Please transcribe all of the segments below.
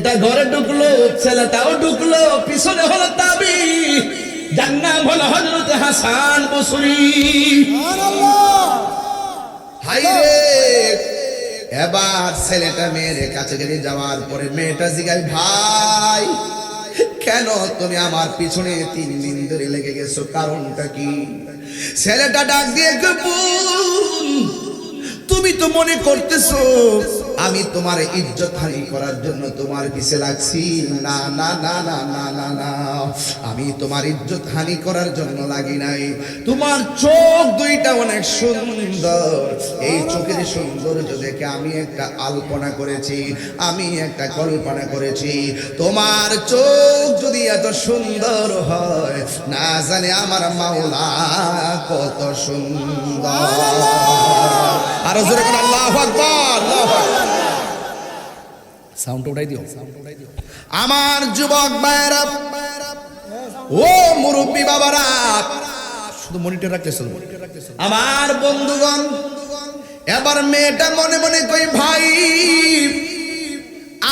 এটা ঘরে ঢুকলো, ছেলেটাও ঢুকলো, পিছনে হলো তাবি, যার নাম হলো হযরত হাসান বসরি। হায়রে, এবার ছেলেটা মেয়ের কাছে গিয়ে যাওয়ার পরে মেয়েটা জিজ্ঞাসা, ভাই কেন তুমি আমার পিছনে 3 দিন ধরে লেগে গেছো, কারণটা কি? ছেলেটা ডাক দিয়ে তুমি তো মনে করতেছো আমি তোমার ইজ্জত হানি করার জন্য তোমার পিছে লাগছি। না না না না না না না, আমি তোমার ইজ্জত হানি করার জন্য লাগি নাই। তোমার চোখ দুইটা অনেক সুন্দর, এই চোখের সৌন্দর্য দেখে আমি একটা আলপনা করেছি, আমি একটা কল্পনা করেছি। তোমার চোখ যদি এত সুন্দর হয়, না জানে আমার মাওলা কত সুন্দর। আরো জোরে করে আল্লাহু আকবার, আল্লাহু আকবার। সাউন্ড উঠাই দিও। আমার যুবক ভাইরা, ও মুরব্বী বাবারা, শুধু মনিটর রাখতেছিল। আমার বন্ধুগণ, এবার মেয়েটা মনে মনে কই, ভাই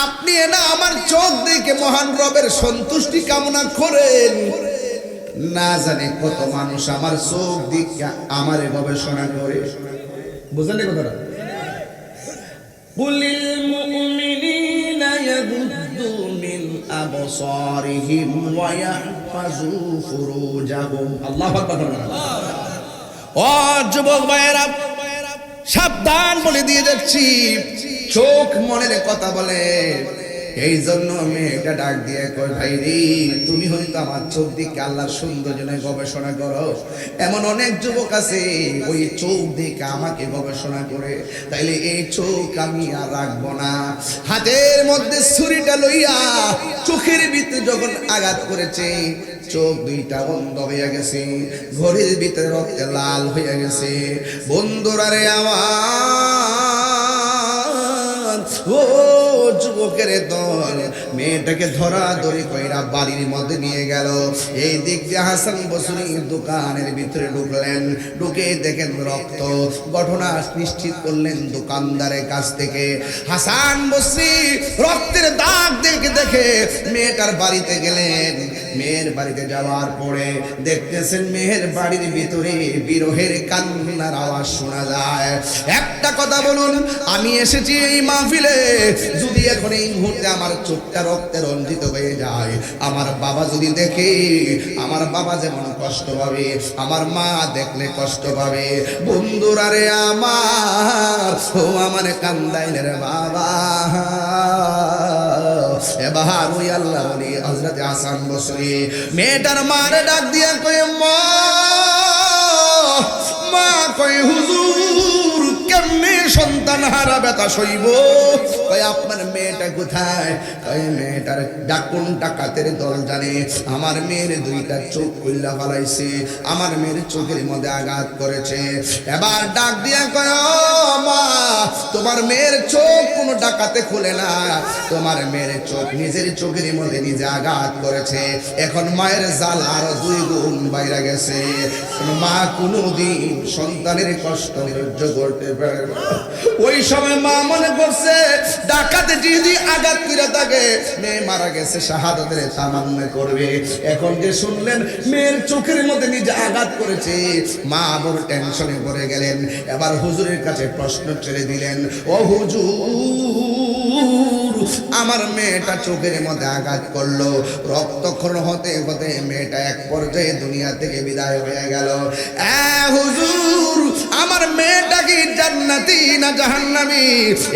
আপনি না আমার চোখ দেখে মহান রবের সন্তুষ্টি কামনা করেন, না জানে কত মানুষ আমার চোখ দেখে আমারে গবেষণা করে। বুঝলেন কথাটা? কুলিল মুমিনিনা ইয়াগুদ্দু মিন আবসারিহিম ওয়া ইয়াহফাযু ফুরুজাহুম। আল্লাহু আকবার। ও যুবক ভাইয়েরা, সাবধান বলে দিয়ে যাচ্ছি, চোখ মনের কথা বলে। এই জন্য মেয়েটা ডাক দিয়ে কয়, ভাই রে, তুমি হয়তো আমার চোখ দিকে আল্লাহর সৌন্দর্য নিয়ে গবেষণা করো। এমন অনেক যুবক আছে ওই চোখ দিকে আমাকে গবেষণা করে, তাইলে এই চোখ আমি আর রাখবো না। হাতের মধ্যে ছুরিটা লইয়া চোখের ভিতরে যখন আঘাত করেছে, চোখ দুইটা বন্ধ হয়ে গেছে, ঘড়ির ভিতরে রক্তে লাল হয়ে গেছে। বন্ধুরা রে আমার, ও যুবকের দল মেয়েটাকে ধরাধরি কইরা বাড়ির মধ্যে নিয়ে গেল। এই দিক দিয়ে হাসান বসরি দোকানের ভিতরে ঢুকলেন, ঢুকে দেখেন রক্ত। ঘটনা নিশ্চিত করলেন দোকানদারের কাছ থেকে। হাসান বসরি রক্তের দাগ দেখে দেখে মেয়েটার বাড়িতে গেলেন। মেয়ের বাড়িতে যাওয়ার পরে দেখতেছেন মেয়ের বাড়ির ভিতরে বিরহের কান্নার আওয়াজ শোনা যায়। একটা কথা বলুন, আমি এসেছি এই মাহফিলে, যদি এখন এই মুহূর্তে আমার চোখটা রক্তে রঞ্জিত হয়ে যায়, আমার বাবা যদি দেখে, আমার বাবা যেমন কষ্ট পাবে, আমার মা দেখলে কষ্ট পাবে। বন্ধুরা রে আমার, ও আমার কান্দাইলে রে বাবা। এবার ওই আল্লাহ বলি হযরত হাসান বসরি মেয়েটার মারে ডাক দিয়ে কই, মা মা, কই হুজুর কেমনে সন্তান হারা ব্যথা সইব? কই আপনার মেয়েটা কোথায়? কই মেয়েটার ডাকুন ডাকাতের দল জানে, আমার মেয়ের দুইটা চোখ খুললা ফেলাইছে, আমার মেয়ের চোখের মধ্যে আঘাত করেছে। এবার ডাক দিয়ে কয়, মা, তোমার মেয়ের চোখ কোনো ডাকাতে খুলে না, তোমার মেয়ের চোখ নিজের চোখের মধ্যে নিজে আঘাত করেছে। এখন মায়ের জাল আরো 2 গুণ বাইরে গেছে। মা কোনোদিন সন্তানের কষ্ট সহ্য করতে পারে না। ওই সময় মা মনে করছে ডাকাতে যদি আঘাত করে থাকে, মেয়ে মারা গেছে, শাহাদাতের তামান্না করবে। এখন যে শুনলেন মেয়ের চোখের মধ্যে নিজে আঘাত করেছে, মা বড় টেনশনে পড়ে গেলেন। এবার হুজুরের কাছে প্রশ্ন ছেড়ে দিলেন, ও হুজুর, আমার মেয়েটা চোখের মধ্যে আঘাত করলো, রক্তক্ষরণ হতে হতে মেয়েটা এক পর্যায়ে দুনিয়া থেকে বিদায় হয়ে গেল। হুজুর, আমার মেয়েটা কি জান্নাতি না জাহান্নামী?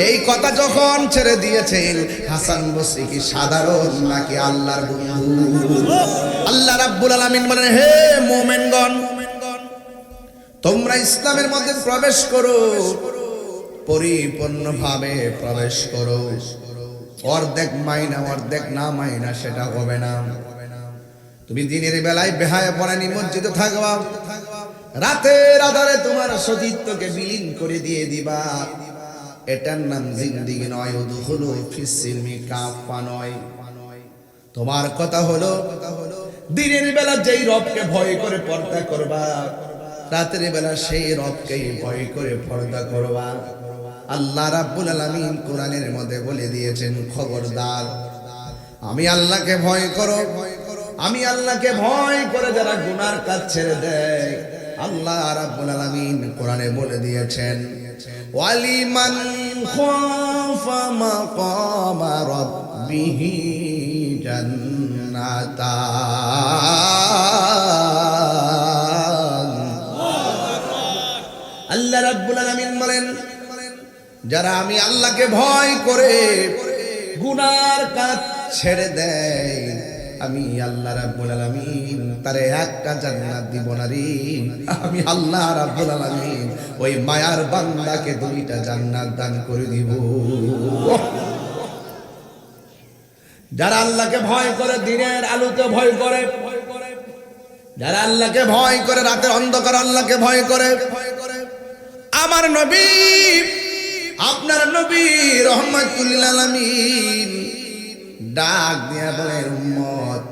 এই কথা যখন ছেড়ে দিয়েছেন, হাসান বসরি কি সাধারণ নাকি আল্লাহর বন্ধু? আল্লাহ রাব্বুল আলামিন বলেন, হে মুমিনগণ, তোমরা ইসলামের মধ্যে প্রবেশ করো, পরিপূর্ণভাবে প্রবেশ করো। অর্ধেক মাইনা অর্ধেক না মাইনা সেটা হবে না। তুমি দিনের বেলায় বেহায়াপনা নিমজ্জিত থাকবা, রাতের আধারে তোমার সতীত্বকে বিলীন করে দিয়ে দিবা। এটার নাম জিন্দেগি নয়, উদখুলু ফিস সিলমি কাফা নয়। তোমার কথা হলো দিনের বেলা যেই রবকে ভয় করে পর্দা করবা, রাতের বেলা সেই রবকেই ভয় করে পর্দা করবা। আল্লাহ রাব্বুল আলামিন কোরআনের মধ্যে বলে দিয়েছেন, খবরদার আমি আল্লাহকে ভয় করো, আমি আল্লাহকে ভয় করে যারা গুনার কাজ ছেড়ে দেয়, আল্লাহ রাব্বুল আলামিন কোরআনে বলে দিয়েছেন, ওয়ালিমান খাফা মাকামা রাব্বিহি জান্নাতান। আল্লাহ রাব্বুল আলামিন বলেন, যারা আমি আল্লাহকে ভয় করে গুনার কাজ ছেড়ে দেয়, আমি আল্লাহ রাব্বুল আলামিন তারে একটা জান্নাত দিব না রে। আমি আল্লাহ রাব্বুল আলামিন ওই মায়ার বান্দাকে দুইটা জান্নাত দান করে দিব। যারা আল্লাহকে ভয় করে দিনের আলোতে ভয় করে, যারা আল্লাহকে ভয় করে রাতের অন্ধকার আল্লাহকে ভয় করে, আমার নবী আপনার নবী রাহমাতুল লিল আলামিন ডাক দিয়া বলেন, উম্মত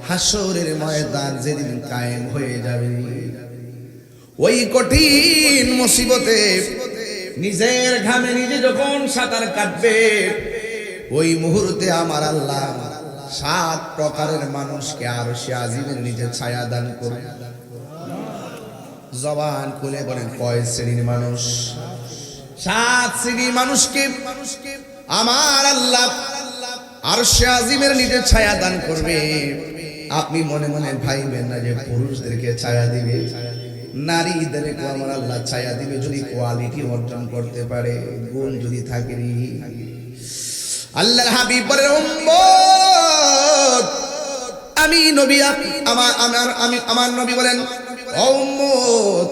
হাসরের ময়দান যেদিন কায়েম হয়ে যাবে, ওই কঠিন মুসিবতে নিজের ঘামে নিজে যখন সাঁতার কাটবে, ওই মুহূর্তে আমার আল্লাহ 7 প্রকারের মানুষকে আরশে আজিমের নিচে ছায়া দান করবে। জবান খুলে বলেন, কয় শ্রেণীর মানুষ? 7 শ্রেণীর মানুষকে আমার আল্লাহ আরশে আজিমের নিচে ছায়া দান করবে। আপনি মনে মনে ভাইবেন না যে পুরুষদেরকে ছায়া দিবে, নারীদেরকে আমার আল্লাহ ছায়া দিবে যদি কোয়ালিটি অর্জন করতে পারে, গুণ যদি থাকে। আল্লাহর হাবিব বলেন, উম্মত আমি নবী, আমার নবী বলেন, ও উম্মত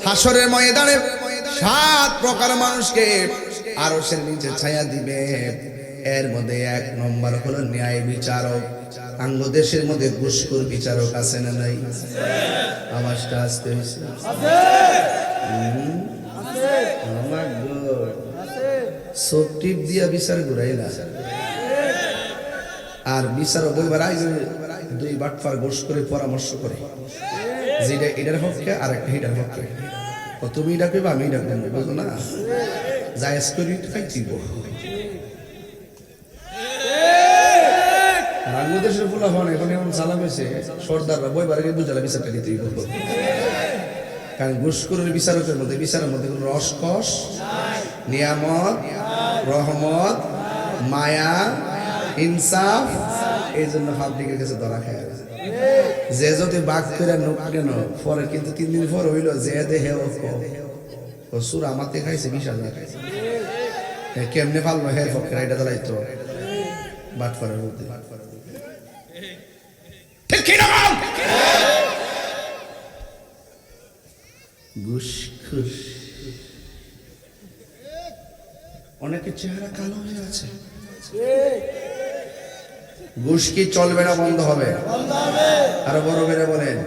হাসরের ময়দানে 7 প্রকার মানুষকে আরশের নিচে ছায়া দিবে। এর মধ্যে 1 নম্বর হলো ন্যায় বিচারক। আঙ্গ দেশের মধ্যে ঘুষখোর বিচারক আছে না নাই? আওয়াজটা আসতে হইছে? সব টিপ দিয়া বিচার ঘুরাইলা, আর বিচারক বইবার আগে 2 বাটফার ঘুষ করে পরামর্শ করে, যেটা এটার পক্ষে আর একটা এটার পক্ষে। তুমি এটা কইবা, আমি এটা কইব, বুঝো না? জায়েজ করি খাইতিব। বাংলাদেশের ফুলা হন এখন এমন চালাম হয়েছে, সর্দাররা বইবার আগে বুঝালা বিচারটা দিতেই বলবো। কারণ ঘুষখোরের বিচারকের মধ্যে, বিচারের মধ্যে কোনো রসকস, নিয়ামত, রহমত, মায়া, ইনসাফ, এই জন্য পাবলিকের কাছে ধরা খায়। যে যদি বাঘ করে নোক কেন পরে, কিন্তু 3 দিন পর হইল যে দেহে ও সুর আমাতে খাইছে 20,000 কেমনে পারলো হে ফকেরা এটা দাঁড়াইতো বাট করার মধ্যে। ঘুষ অনেকের চেহারা কালো হয়ে আছে। ঘুষ কি চলবে না বন্ধ হবে? আর বড় বেড়ে বলেন,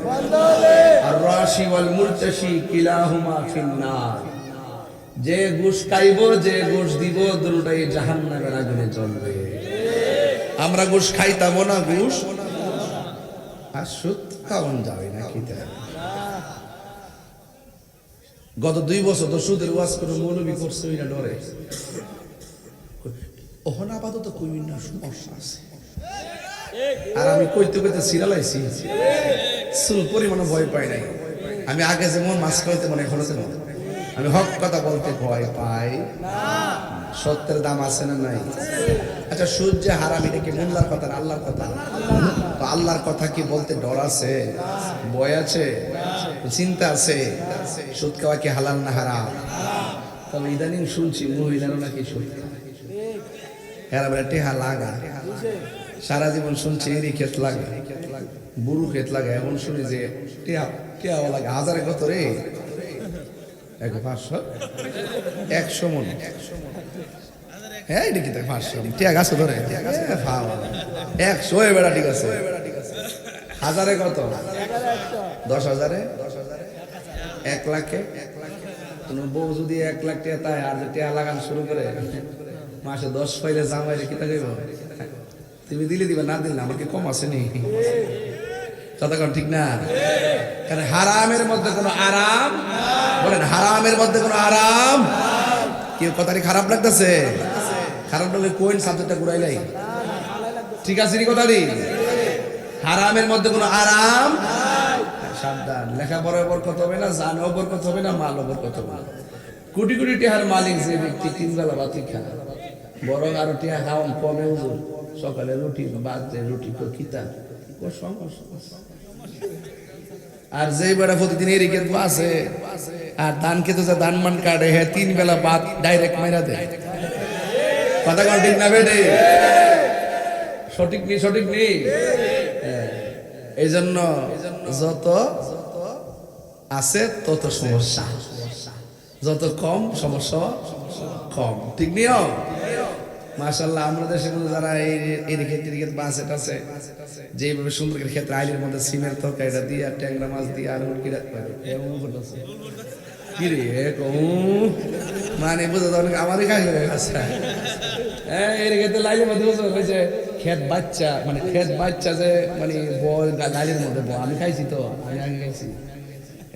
আর রাশি ওয়াল মুরতাশি কিলাহুমা ফিন্নার। যে ঘুষ খাইবো, যে ঘুষ দিব, দুটোই জাহান্নামের আগুনে জ্বলবে। আমরা ঘুষ খাইতাম না, ঘুষ আর সুদ খাওয়ান যাবে না খেতে। গত 2 বছর তো সুদের ওয়াজ করে মৌলবি করছে, ওইটা ডরে। ওখানে আপাতত কই না, সমস্যা আছে। আর আমি কইতে কইতে সিরালাইছি, চুল পরিমাণে ভয় পাই নাই। আমি আগে যেমন মাছ খাইতে মনে এখনো তেমন। আমি হক কথা বলতে ভয় পাই। সত্যের দাম আছে না নাই? আচ্ছা, সুদ যে হারাম, এটা কি মোল্লার কথা না আল্লাহর কথা? তো আল্লাহর কথা কি বলতে ডর আছে, ভয় আছে, চিন্তা আছে? সুদ খাওয়া কি হালাল না হারাম? তবে ইদানিং শুনছি মহিলারও নাকি সুদ এরা বলে টেহা লাগা। সারা জীবন শুনছি এরই ক্ষেত লাগে, বুড়ু ক্ষেত লাগে। এমন শুনি যে টেহা লাগে 1000 কত রে, 500 100 মন। হ্যাঁ, এটা কি 500 টেহা গাছ ধরে 100 বেড়া, ঠিক আছে। 1000 কত? 10,000, 1 লাখে। কোন বউ যদি 1 লাখ টাকা তাই, আর যে টেহা লাগান শুরু করে মাসে 10 পাইলে জামাইরে কি তাকাইব? তুমি দিলে দিবা, না দিলে আমাকে কম আসেনি। কতক্ষণ ঠিক না? কারণ হারামের মধ্যে কোনো আরাম, বলেন হারামের মধ্যে কোনো আরাম। কেউ কথাটি খারাপ লাগতেছে? খারাপ লাগলে কোন সাবজেক্টটা ঘুরাইলাই ঠিক আছে কথা দি হারামের মধ্যে কোনো আরাম সাবধান লেখাপড়ার বরকত হবে না জানও বরকত হবে না মালও বরকত হবে না কোটি কোটি টাকার মালিক যে ব্যক্তি 3 বেলা ভাত খায় বরং আরো টাকা খাওয়ান কমে হুজুর সকালে রুটি বাদে রুটি তো কিতা ও সমস্যা আর যেই বেড়া প্রতিদিন এরিকে আছে আর ধান খেতে যা ধান মান কাটে হ্যাঁ 3 বেলা ভাত ডাইরেক্ট মাইরা দেয় কথা কোন ঠিক না বেটে সঠিক নেই এই জন্য যত আছে তত সমস্যা যত কম সমস্যা কম ঠিক নিও মাশাআল্লাহ আমরা দেশে যারা এদিকে বাসে টাছে যেভাবে সুন্দর করে ক্ষেত্রে আইলের মধ্যে সিমের তরকারিটা দিয়ে আর ট্যাংরা মাছ দিয়ে আর কিরা কি রে মানে বুঝা অনেক আমারই খাই হ্যাঁ এদিকে লাইলের মধ্যে হয়েছে ক্ষেত বাচ্চা মানে ক্ষেত বাচ্চা যে মানে বল লাইলের মধ্যে আমি খাইছি তো আমি আগে খাইছি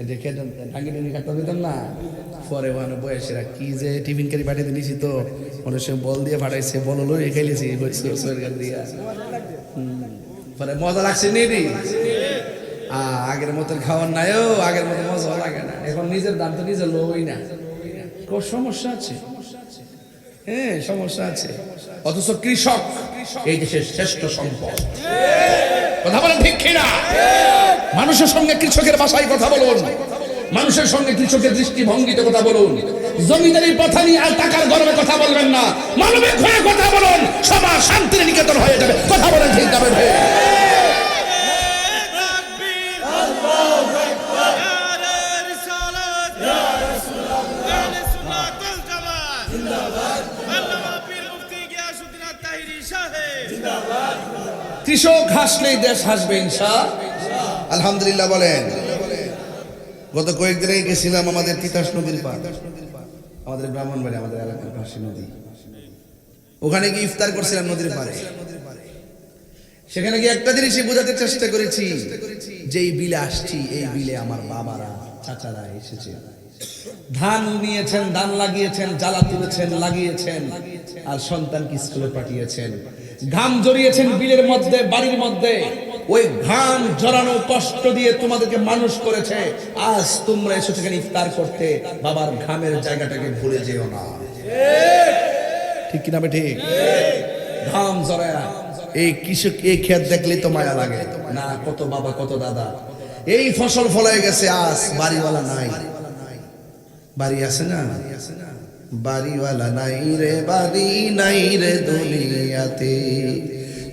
যে খেত আগে কাটতে দিতাম না পরে মানে বয়সেরা কি যে টিফিন কারি পাঠিয়ে দিয়েছি তো অনেক সময় বল দিয়ে ফাটাইছে বল লই খেলেছি দিয়া পরে মজা লাগছে নেই আগের মতন খাওয়ার নাইও আগের মতো মজা লাগে না এখন নিজের দাম তো নিজে লই না সমস্যা আছে হ্যাঁ সমস্যা আছে অথচ কৃষক এই দেশের শ্রেষ্ঠ সম্পদ কথা বলেন ঠিক কিনা মানুষের সঙ্গে কৃষকের ভাষায় কথা বলুন মানুষের সঙ্গে কৃষকের দৃষ্টিভঙ্গিতে কথা বলুন জমিদারির কথা নিয়ে আর টাকার গরমে কথা বলবেন না মানবিক হয়ে কথা বলুন সমাজ শান্তির নিকেতন হয়ে যাবে কথা বলেন ঠিক যাবে ভাই কৃষক হাসলেই দেশ হাসবে ইনশাআল্লাহ আলহামদুলিল্লাহ বলেন গত কয়েকদিন আগে গেছিলাম আমাদের তিতাস নদীর পার আমাদের ব্রাহ্মণবাড়ি আমাদের এলাকার পাশে নদী ওখানে গিয়ে ইফতার করছিলাম নদীর পাড়ে সেখানে গিয়ে একটা জিনিসই বোঝাতে চেষ্টা করেছি যে এই বিলে আসছি এই বিলে আমার বাবারা চাচারা এসেছে ধান নিয়েছেন ধান লাগিয়েছেন জ্বালা তুলেছেন লাগিয়েছেন আর সন্তানকে স্কুলে পাঠিয়েছেন ঘাম জড়িয়েছেন বিলের মধ্যে বাড়ির মধ্যে ওই ঘাম জড়ানো কষ্ট দিয়ে তোমাদেরকে মানুষ করেছে আজ তোমরা এসে সেখানে ইফতার করতে বাবার ঘামের জায়গাটাকে ভুলে যেও না ঠিক কিনা ঠিক ঘাম জড়ায় এই কৃষক এই ক্ষেত দেখলে তো মায়া লাগে না কত বাবা কত দাদা এই ফসল ফলায় গেছে আজ বাড়িওয়ালা নাই বাড়ি আছে না বাড়িওয়ালা নাই রে বাড়ি নাই রে দুনিয়াতে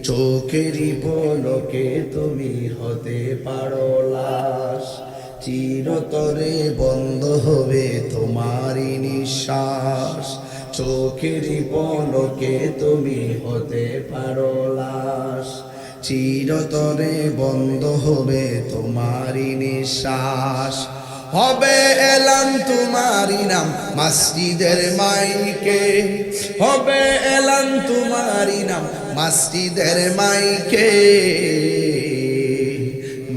চোখেরই পলকে তুমি হতে পারো লাশ চিরতরে বন্ধ হবে তোমারই নিঃশ্বাস চোখেরই পলকে তুমি হতে পারো লাশ চিরতরে বন্ধ হবে তোমারই নিঃশ্বাস হবে এলান তোমারই নাম মসজিদের মাইকে হবে এলান তোমারই নাম মসজিদের মাইকে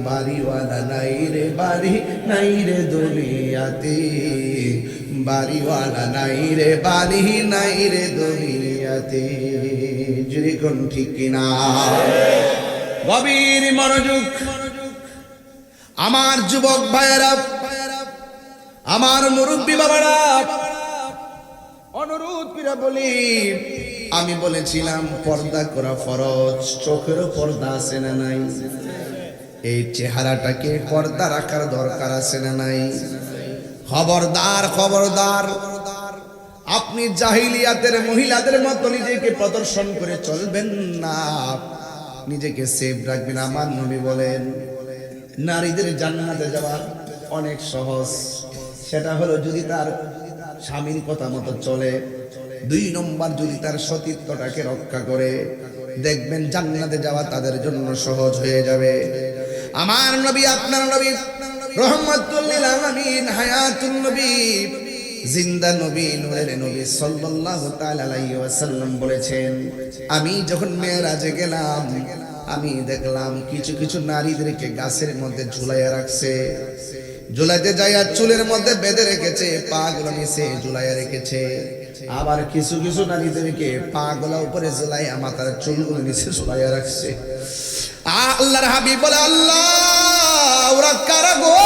বাড়িওয়ালা নাই রে বাড়ি নাই রে দুনিয়াতে বাড়িওয়ালা নাই রে বাড়ি নাই রে দুনিয়াতে যদি কোন ঠিক কিনা গভীর মনোযোগ আমার যুবক ভাইয়েরা আমার মুরব্বী বাবারা অনুরোধ করে বলি আমি বলেছিলাম পর্দা করা ফরজ চোখেরও পর্দা আছে না নাই এই চেহারাটাকে পর্দা রাখার দরকার আছে না নাই খবরদার খবরদার আপনি জাহিলিয়াতের মহিলাদের মতো নিজেকে প্রদর্শন করে চলবেন না নিজেকে সেভ রাখবেন আমার নবী বলেন নারীদের জান্নাতে যাওয়া অনেক সহজ সেটা হলো যদি তার স্বামীর কথা মতো চলে 2 নম্বর যদি তার সতীত্বটাকে রক্ষা করে দেখবেন জান্নাতে যাওয়া তাদের জন্য সহজ হয়ে যাবে আমার নবী আপনার নবী রহমাতুল লিল আলামিন হায়াতুন নবী জিন্দা নবী নূরের নবী সাল্লাল্লাহু তাআলা আলাইহি ওয়াসাল্লাম বলেছেন আমি যখন মেরাজে গেলাম আমি দেখলাম কিছু কিছু নারীদেরকে গাছের মধ্যে ঝুলাইয়া রাখছে ঝুলাইতে যাইয়া চুলের মধ্যে বেঁধে রেখেছে পা গুলো নিচে ঝুলাইয়া রেখেছে আবার কিছু কিছু নারীদেরকে পা গোলা উপরে ঝুলাইয়া মাথার চুলগুলো নিচে ঝুলাইয়া রাখছে। আল্লাহর হাবিব বলে, আল্লাহ ওরা কারা গো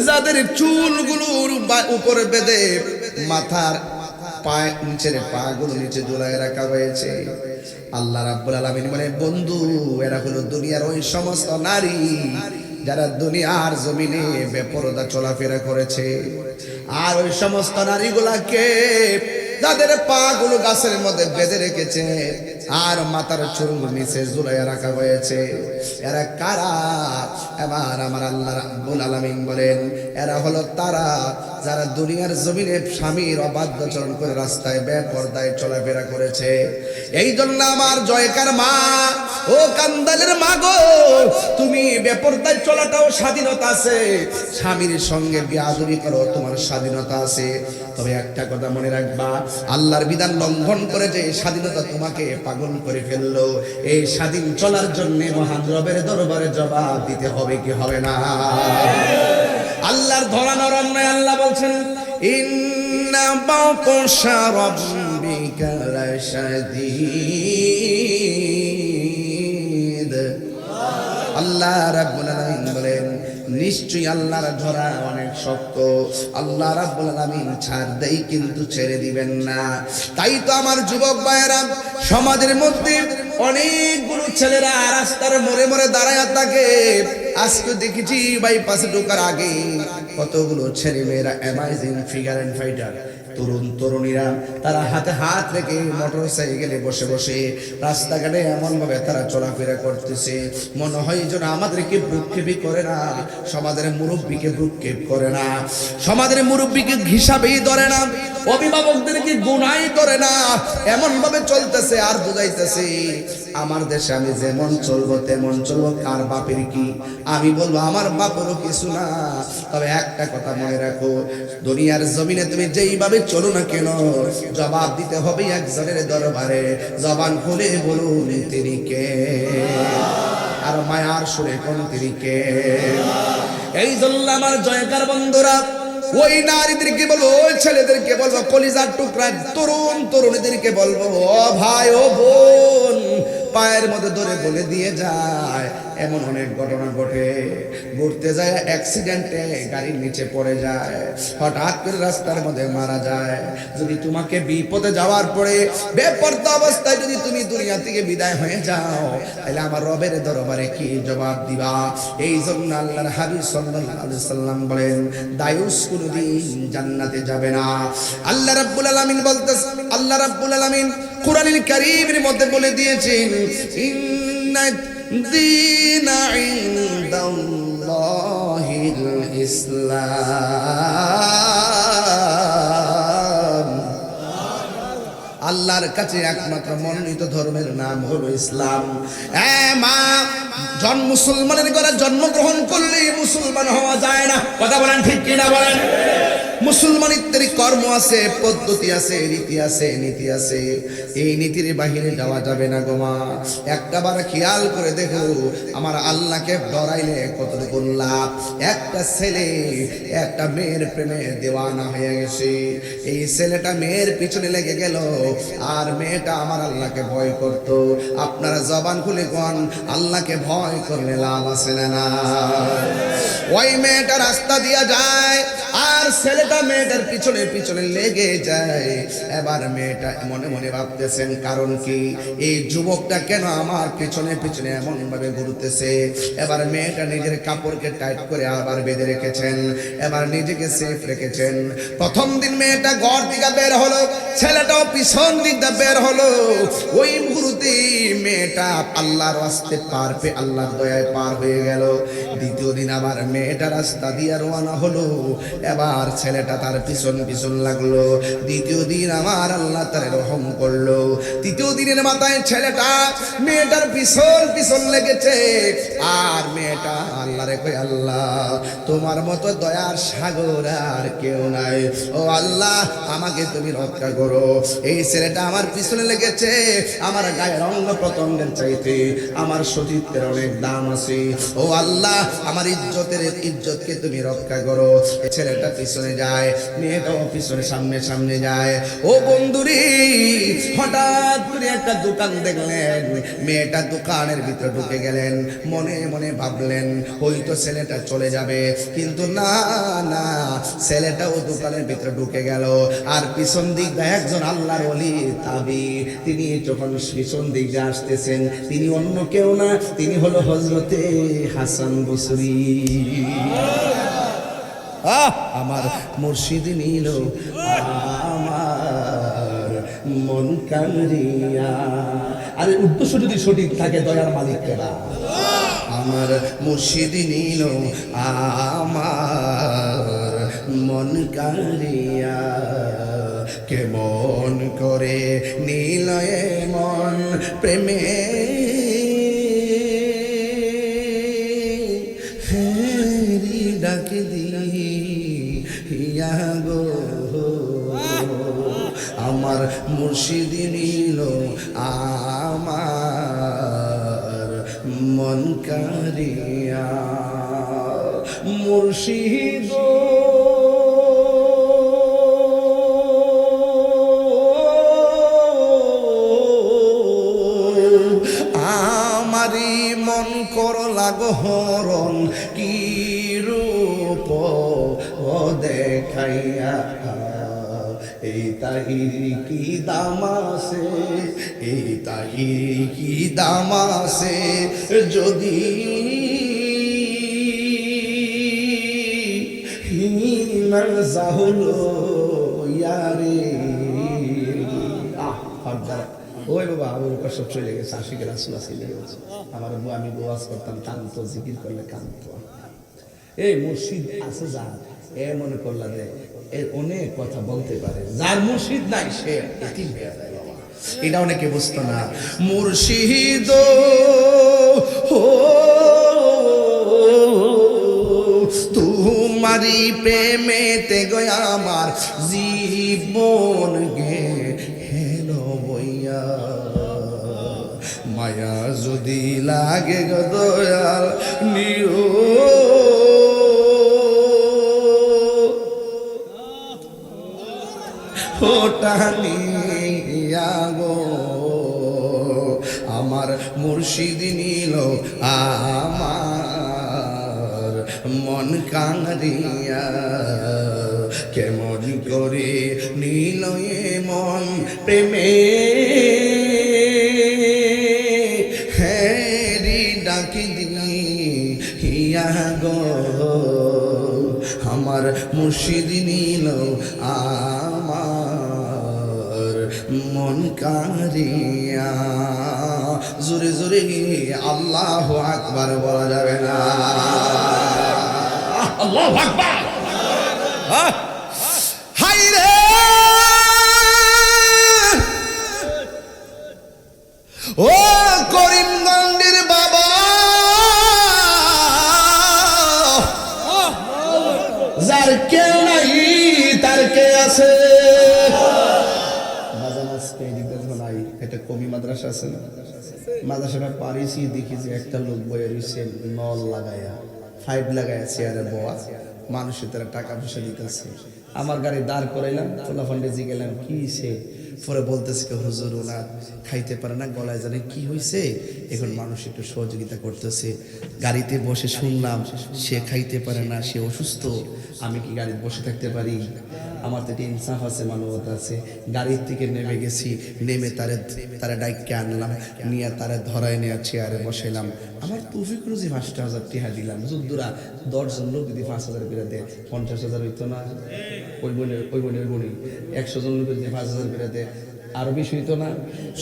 যাদের চুলগুলোর উপরে বেঁধে মাথার পায় নিচের পা গুলো নিচে ঝুলাইয়া রাখা হয়েছে? আল্লাহ রাব্বুল আলামিন বলে, বন্ধু এরা হলো দুনিয়ার ওই সমস্ত নারী যারা দুনিয়ার জমিনে বেপরদা চলাফেরা করেছে। আর ওই সমস্ত নারীগুলাকে যাদের পা গুলো গাছের মধ্যে বেঁধে রেখেছে আর মাথার চুল নিচে ঝুলাইয়া রাখা হয়েছে, এরা কারা? এবার আমার আল্লাহ রাব্বুল আলামিন বলেন, এরা হলো তারা যারা দুনিয়ার জমিনে স্বামীর অবাধ্যচরণ করে রাস্তায় বেপরদায় চলাফেরা করেছে। এই জন্য আমার জয়কার মা, ও কান্দালের মা গো, তুমি বেপরদায় চলাটাও স্বাধীনতা আছে, স্বামীর সঙ্গে বিয়াদবি করো তোমার স্বাধীনতা আছে। তবে একটা কথা মনে রাখবা, আল্লাহর বিধান লঙ্ঘন করে যে স্বাধীনতা তোমাকে পাগল করে ফেললো, এই স্বাধীন চলার জন্য মহান রবের দরবারে জবাব দিতে হবে কি হবে না? আল্লাহর ধরা নরম নয়। আল্লাহ বলছেন, ইন্না বাতাশা রাব্বিকা লাশাদীদ। আল্লাহ রাব্বুল আলামিন বলেন, নিশ্চয়ই আল্লাহর ধরা অনেক শক্ত। আল্লাহ রাব্বুল আলামিন ছাড় দেই কিন্তু ছেড়ে দিবেন না। তাই তো আমার যুবক ভাইয়েরা, সমাজের মধ্যে অনেকগুলো ছেলেরা রাস্তার মোড়ে মোড়ে দাঁড়ায় থাকে। আজকে দেখেছি বাইপাসে ঢোকার আগে কতগুলো ছেলে মেয়েরা অ্যামাজিং ফিগার অ্যান্ড ফাইটার তরুণ তরুণীরা, তারা হাতে হাত রেখে মোটর সাইকেলে বসে বসে রাস্তাঘাটে এমন ভাবে তারা চলাফেরা করতেছে, মনে হয় যেন আমাদেরকে ভ্রুক্ষেপই করে না, সমাজের মুরব্বীকে ভ্রুক্ষেপ করে না, সমাজের মুরব্বীকে হিসাবেই ধরে না, অভিভাবকদেরকে গুনাই করে না, এমন ভাবে চলতেছে। আর বুঝাইতেছে আমার দেশে আমি যেমন চলবো তেমন চলবো, কার বাপের কি? আমি বলবো আমার বাপেরও কিছু না। তবে একটা কথা মনে রাখো, দুনিয়ার জমিনে তুমি যেইভাবে চলো না কেন, জবাব দিতে হবে একজনের দরবারে। জবান খুলে বলুন তিনি কে, আর মায়ার সুরে কোন তিনি কে? এই জন্য আমার জয়কার বন্ধুরা, ওই নারীদেরকে বলবো, ওই ছেলেদেরকে বলবো, কলিজার টুকরা তরুণ তরুণীদেরকে বলবো, ও ভাই ও বোন, পায়ের মধ্যে ধরে বলে দিয়ে যায়। এমন অনেক ঘটনা ঘটে, ঘুরতে যায় অ্যাক্সিডেন্টে গাড়ির নিচে পড়ে যায়, হঠাৎ করে রাস্তার মধ্যে মারা যায়। যদি তোমাকে বিপদে যাওয়ার পরে বেপরদা অবস্থায় যদি তুমি দুনিয়া থেকে বিদায় হয়ে যাও, তাহলে আমার রবের দরবারে কি জবাব দিবা? এই জন্য আল্লাহর হাবিব সাল্লাল্লাহু আলাইহি সাল্লাম বলেন, দায়ুস কোনদিন জান্নাতে যাবে না। আল্লাহ রাব্বুল আলামিন বলতেছেন, আল্লাহ রাব্বুল আলামিন কুরআনুল কারীমের মধ্যে বলে দিয়েছেন, ইন্না দীনা ইনদাল্লাহিল ইসলাম। আল্লাহর কাছে একমাত্র মনোনীত ধর্মের নাম হলো ইসলাম। মা, মুসলমানের ঘরে জন্মগ্রহণ করলে মুসলমান হওয়া যায় না। কথা বলেন ঠিক কিনা বলেন? মুসলমানিত্বের কর্ম আছে, পদ্ধতি আছে, রীতি আছে, নীতি আছে। এই নীতির বাহিরে যাওয়া যাবে না গো মা। একটাবার খেয়াল করে দেখো, আমার আল্লাহকে ডরাইলে কতটুকু লাভ। একটা ছেলে একটা মেয়ের প্রেমে দেওয়ানা হয়ে গেছে, এই ছেলেটা মেয়ের পিছনে লেগে গেল, আর মেয়েটা আমার আল্লাহকে ভয় করত। আপনারা জবান খুলে কোন, আল্লাহকে ভয় করলে লাভ আছে না? ওই মেয়েটা রাস্তা দিয়া যায়, আর ছেলেটা মেয়েটার পিছনে পিছনে লেগে যায়। এবার মেয়েটা মনে মনে ভাবতেছেন, কারণ কি এই যুবকটা কেন আমার পিছনে পিছনে এমন ভাবে ঘুরতেছে? এবার মেয়েটা নিজের কাপড়কে টাইট করে আবার বেঁধে রেখেছেন, এবার নিজেকে সেফ রেখেছেন। প্রথম দিন মেয়েটা ঘর থেকে বের হলো, ছেলেটাও পিছন দিকটা বের হলো। ওই মুহূর্তে মেয়েটা আল্লাহর রাস্তে পার পেয়ে আল্লাহর দয়ায় পার হয়ে গেল। দ্বিতীয় দিন আবার মেয়েটা রাস্তা দিয়ে রওনা হলো, এবার ছেলেটা তার পিছন পিছন লাগলো। দ্বিতীয় দিন আমার আল্লাহ তার রহম করলো। তৃতীয় দিনের মাথায় ছেলেটা মেয়েটার পিছন পিছন লেগেছে, আর মেয়েটা আল্লাহরে কই, আল্লাহ তোমার মতো দয়ার সাগর আর কেউ নাই, ও আল্লাহ আমাকে তুমি রক্ষা করো। এই ছেলেটা আমার পিছনে লেগেছে, আমার গায়ের অঙ্গ প্রত্যঙ্গের চাইতে আমার সতীত্বের অনেক দাম আছে, ও আল্লাহ আমার ইজ্জতকে তুমি রক্ষা করো। ছেলে ছেলেটা পিছনে যায়, মেয়েটাও পিছনে সামনে সামনে যায়। ও বন্ধুরি, হঠাৎ করে একটা দোকান দেখলেন, মেয়েটা দোকানের ভিতরে ঢুকে গেলেন। মনে মনে ভাবলেন হয়তো ছেলেটা চলে যাবে, কিন্তু না না, ছেলেটাও দোকানের ভিতরে ঢুকে গেল। আর পিছন দিক দিয়ে একজন আল্লাহর ওলি তাবি, তিনি যখন পিছন দিক দিয়ে আসতেছেন, তিনি অন্য কেউ না, তিনি হলো হযরতে হাসান বসরি। আমার মুর্শিদ নিল আমার মন কামড়িয়া। আরে উদ্দেশ্য যদি সঠিক থাকে, দয়ার মালিক কেনা। আমার মুর্শিদ নিল আমার মন কামড়িয়া, কেমন করে নীল মন প্রেমে ডাকে দিয়া গো। আমার মুর্শিদ নিল আমার মন কারিয়া। মুর্শিদ আমারি মন করলা গহরণ, কি রূপ দেখাইয়া। এই তাহির কি দাম আছে, এই তাহির কি দাম আছে, যদি জাহুল ইয়ারে। ওই বাবা আমার উপর সব চলে গেছে, আশিকের রাসূল আসলে গেছে। আমার বউ, আমি ওয়াজ করতাম, কান্ত জিকির করলে কান্ত। এই মুর্শিদ আছে যা, এ মনে করলা যে এর অনেক কথা বলতে পারে, যার মুর্শিদ নাই সে এতিম হয়ে যায়। এটা অনেকে বুঝতো না। মুর্শিদ তোমারি প্রেমেতে গয়া আমার জীবন গেল বইয়া। মায়া যদি লাগে গো দয়াল নিও, ওটানিয়া গো। আমার মুর্শিদ নিল আমার মন কাঁদিয়া, কেমন করে নিল এ মন প্রেমে হেরি ডাকি দিয়া গো। আমার মুর্শিদ নিল আমার মন কারিয়া। জোরে জোরে আল্লাহু আকবার বলা যাবে না? আল্লাহু আকবার। হায় রে ও করিমগঞ্জের বাবা, যার কেউ নাই তার কে আছে। একটা কবি মাদ্রাসা আছে না, মাদ্রাসাটা পারিছি, দেখি যে একটা লোক বয়ে রয়েছে নল লাগাইয়া, ফাইভ লাগাইয়া চেয়ারে বয়া, মানুষের তারা টাকা পয়সা দিতেছে। আমার গাড়ি দাঁড় করাইলাম, ফোলা ফান্ডে জি গেলাম, কি সে পরে বলতেছে হুজুর ওনার খাইতে পারে না, গলায় জানে কি হয়েছে, এখন মানুষ একটু সহযোগিতা করতেছে। গাড়িতে বসে শুনলাম সে খাইতে পারে না, সে অসুস্থ, আমি কি গাড়িতে বসে থাকতে পারি? আমার তো ইনসাফ আছে, মানবতা আছে। গাড়ির থেকে নেমে গেছি, নেমে তারে ডাইককে আনলাম, নিয়ে তারে ধরায় নিয়ে চেয়ারে বসাইলাম। আমার তৌফিক রুজি ৫,০০০ টাকা দিলাম। যুদ্ধরা ১০ জন লোক যদি ৫,০০০ করে দেয় ৫০,০০০ হইতো না? ওই বোনের ১০০ জন লোক যদি ৫,০০০ করে দেয় আরো বেশি হইতো না?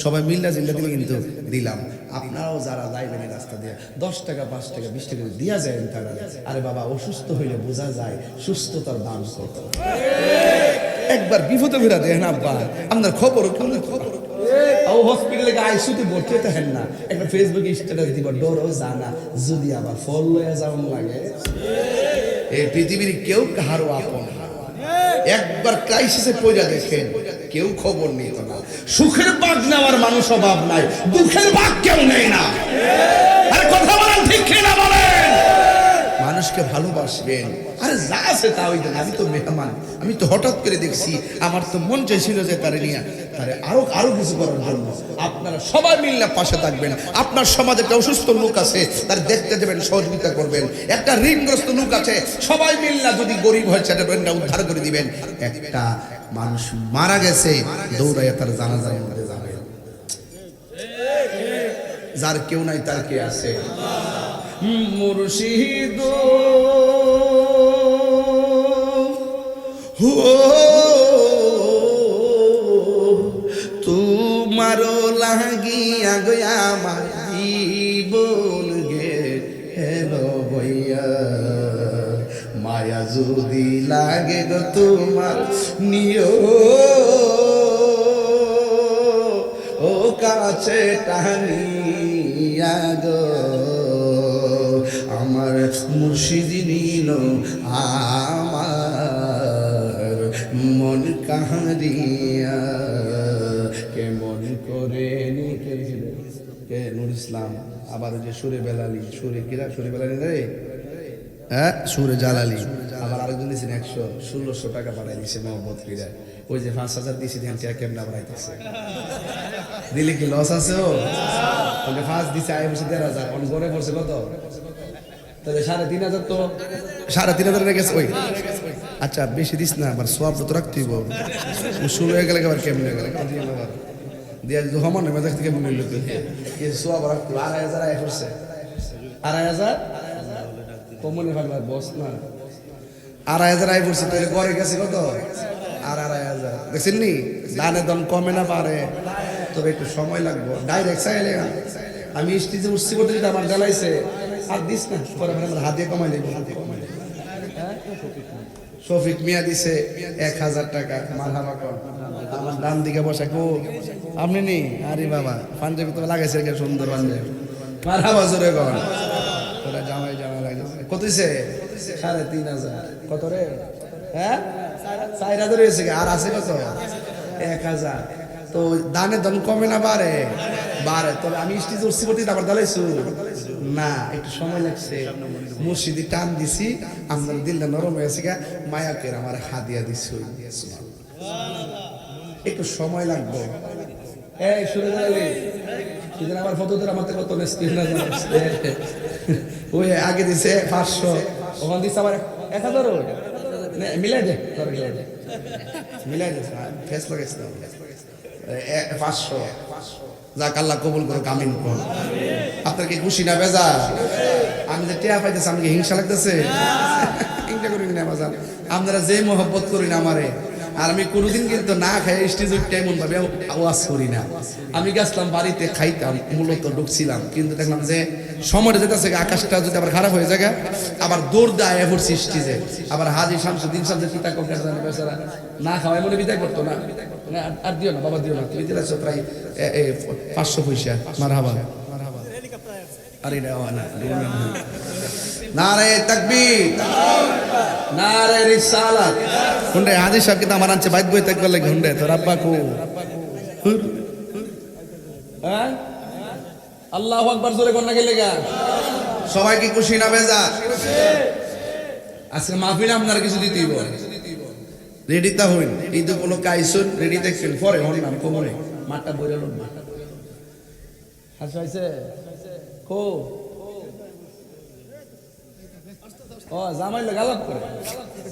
সবাই মিল্লা জিল্লা দিলে কিন্তু দিলাম। আপনারাও যারা যাইবেন রাস্তা দিয়ে ১০ টাকা ৫ টাকা ২০ টাকা দিয়া যায় তারা। আরে বাবা, অসুস্থ হইলে বোঝা যায় সুস্থতার দাম কত। একবার বিপদে ফেরা দেয় না আব্বা, আপনার খবর হসপিটালে আইসিইউতে ভর্তি হতে হেন না, একটা ফেসবুকে স্ট্যাটাস দিব, ডরও জানা যদি আবার ফল লয়ে যাওয়ার লাগে। এই পৃথিবীর কেউ কাহারও আপন না। একবার ক্রাইসিসে পড়া দেখেন, কেউ খবর নিত না। সুখের ভাগ নেওয়ার মানুষ অভাব নাই, দুঃখের ভাগ কেউ নেই না। আরে কথা বলেন ঠিক কিনা বলেন? মানুষকে আমাকে ভালোবাসবেন। আরে যা আছে তা ওই দেন, আমি তো মেহমান, আমি তো হঠাৎ করে দেখছি, আমার তো মন চাইছিল যে তারে নিয়ে তারে আরো কিছু করার জন্য। আপনারা সবাই মিললে পাশে থাকবেন। আপনার সমাজে একটা অসুস্থ লোক আছে, তার দেখতে দেবেন, সহযোগিতা করবেন। একটা ঋণগ্রস্ত লোক আছে, সবাই মিললে যদি গরিব হয় সেটা উদ্ধার করে দিবেন। একটা মানুষ মারা গেছে, দৌড়াইয়া তার জানাজার মধ্যে যাবেন। যার কেউ নাই তার কে আছে? মুর্শিদ হো তোমার লাগিয়া গয়া আমার জীবন গে হেলো বইয়া, মায়া যদি লাগে গো তোমার নিও ও কাছে টানিয়া গো, আমার মুর্শিদ নিল আমার মন কাহারিয়া, কেমন করে নিতে কে নুর ইসলাম। আবার যে সুরে বেলালি, সুরে কিরা, সুরে বেলালি রে, হ্যাঁ সুরে জালালি। আবার আরেকজন দিয়েছেন 100-1600 টাকা পাঠাই দিচ্ছে মোহাম্মদ ফিরা। ওই যে 5000 দিয়েছি ধ্যান টিয়া কেমন বাড়াইতেছে, দিলে কি লস আছে? ও ওকে 5 দিছে, আয় বসে 13000, অন করে পড়ছে কত? তাহলে 3500 তো 3500 রেখেছে ওই। আচ্ছা বেশি দিস না, আবার সব তো রাখতেই বল, শুরু হয়ে গেলে আবার কেমনে গেলে দিয়া যদি হমান না মেজাজ থেকে মনে লোক সব রাখতে 2500 আয় করছে, 2500 কমনে ভাগলার বস না, 2500 আয় করছে। তাহলে ঘরে গেছে কত? আর 2500। দেখছেন নি, দানে দন কমে না পারে, তবে একটু সময় লাগবে। ডাইরেক্ট চাইলে আমি স্টেজে উঠছি বলতে যদি আমার জ্বালাইছে আর দিস না, পরে আমার হাতে কমাই দেবো। শফিক মিয়া দিছে 1000 টাকা, মারহাবা কর। আমার ডান দিকে বসে কো আপনি নি, আরে বাবা পাঞ্জাবি তো লাগাইছে সুন্দর পাঞ্জাবি, মারহাবা জোরে কর। তোরা জামাই লাগাইছে কত দিছে? 3500। কত রে? হ্যাঁ 4000 হয়েছে, আর আছে কত? 1000। তো দানে দান কমে না বাড়ে? বাড়ে। তবে আমি স্টেজে উঠছি বলতে আবার দাঁড়াইছু না, একটু সময় লাগছে। মুর্শিদি টান দিছি, আমার দিলটা নরম হয়েছে, মায়াকের আমার হাদিয়া দিছি, একটু সময় লাগবে। এই শুনে গেলে সেদিন আমার ফটো তোর আমার কত ওই আগে দিছে 500, ওখান দিচ্ছে আবার 1000 মিলাই দে, তোর মিলাই দে, ফেস লাগাইছে 500। যাক আল্লাহ কবুল করো, কামিন কর। আপনার কি খুশি না বেজা? আমি যে টেয়া পাইতেছি, আমাকে হিংসা লাগতেছে? হিংসা করি না বাজান, আপনারা যে মহব্বত করি না আমারে। আর আমি কোনোদিন কিন্তু না খাই স্টেজ উঠতে এমন ভাবে আওয়াজ করি না। আমি গেছিলাম বাড়িতে খাইতাম, মূলত ঢুকছিলাম, কিন্তু দেখলাম যে সময়টা যেতেছে, আকাশটা যদি আবার খারাপ হয়ে যায়, আবার দৌড় দেয় পড়ছি স্টেজে। আবার হাজি শামসুদ্দিন সাহেব পিতা কবি বেচারা না খাওয়াই মনে বিদায় করতো না, আর দিও না বাবা দিও না, তুমি দিলাছ প্রায় 500 পয়সা। মারহাবা। আরে নারে তাকবীর, নারে রিসালাত। হুন্ডে হাজি সাহেব কিন্তু আমার আনছে বাইক বই থাকবার লাগে। হুন্ডে তোর আব্বা কো? হ্যাঁ আল্লাহু আকবার জোরে কোন না গেলে গা। সবাই কি খুশি না বেজা? আজকে মাহফিলে আপনারা কিছু দিতেই বল, রেডি তা হইন। ঈদ উপলক্ষে আইসুন, রেডি দেখছেন, পরে হন নাম কোমরে মাঠটা বইরাল না। হাসাইছে কো ও জামাই লাগালাপ করে,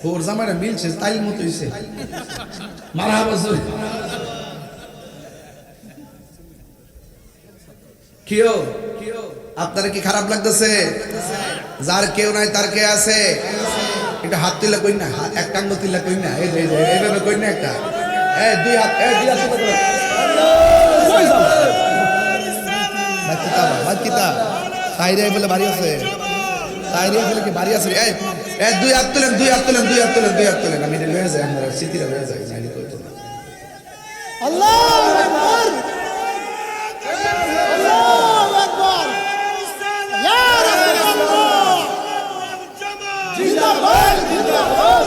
ওর জামাইরা মিলছে, তাইল মতো হইছে। মারহাবা জোরে। কিও আপনার কি খারাপ লাগতেছে? যার কেউ নাই তার কে আছে? এটা হাত তুলে কই না, এক টাঙ্গ তুলে কই না, এই এইভাবে কই না, একটা দুই হাত কিতা তাইরে বলে বাড়ি আছে, তাইরে বলে কি বাড়ি আছে? দুই হাত তুলেন, দুই হাত তুলেন, দুই হাত তুলেন, দুই হাত তুলেন। আমি লয়ে যাই, আমরা স্মৃতিটা লয়ে যাই, নাইলে কই তো না। আল্লাহু আকবার, আল্লাহু আকবার, ইয়া রাসূলুল্লাহ, জিন্দাবাদ জিন্দাবাদ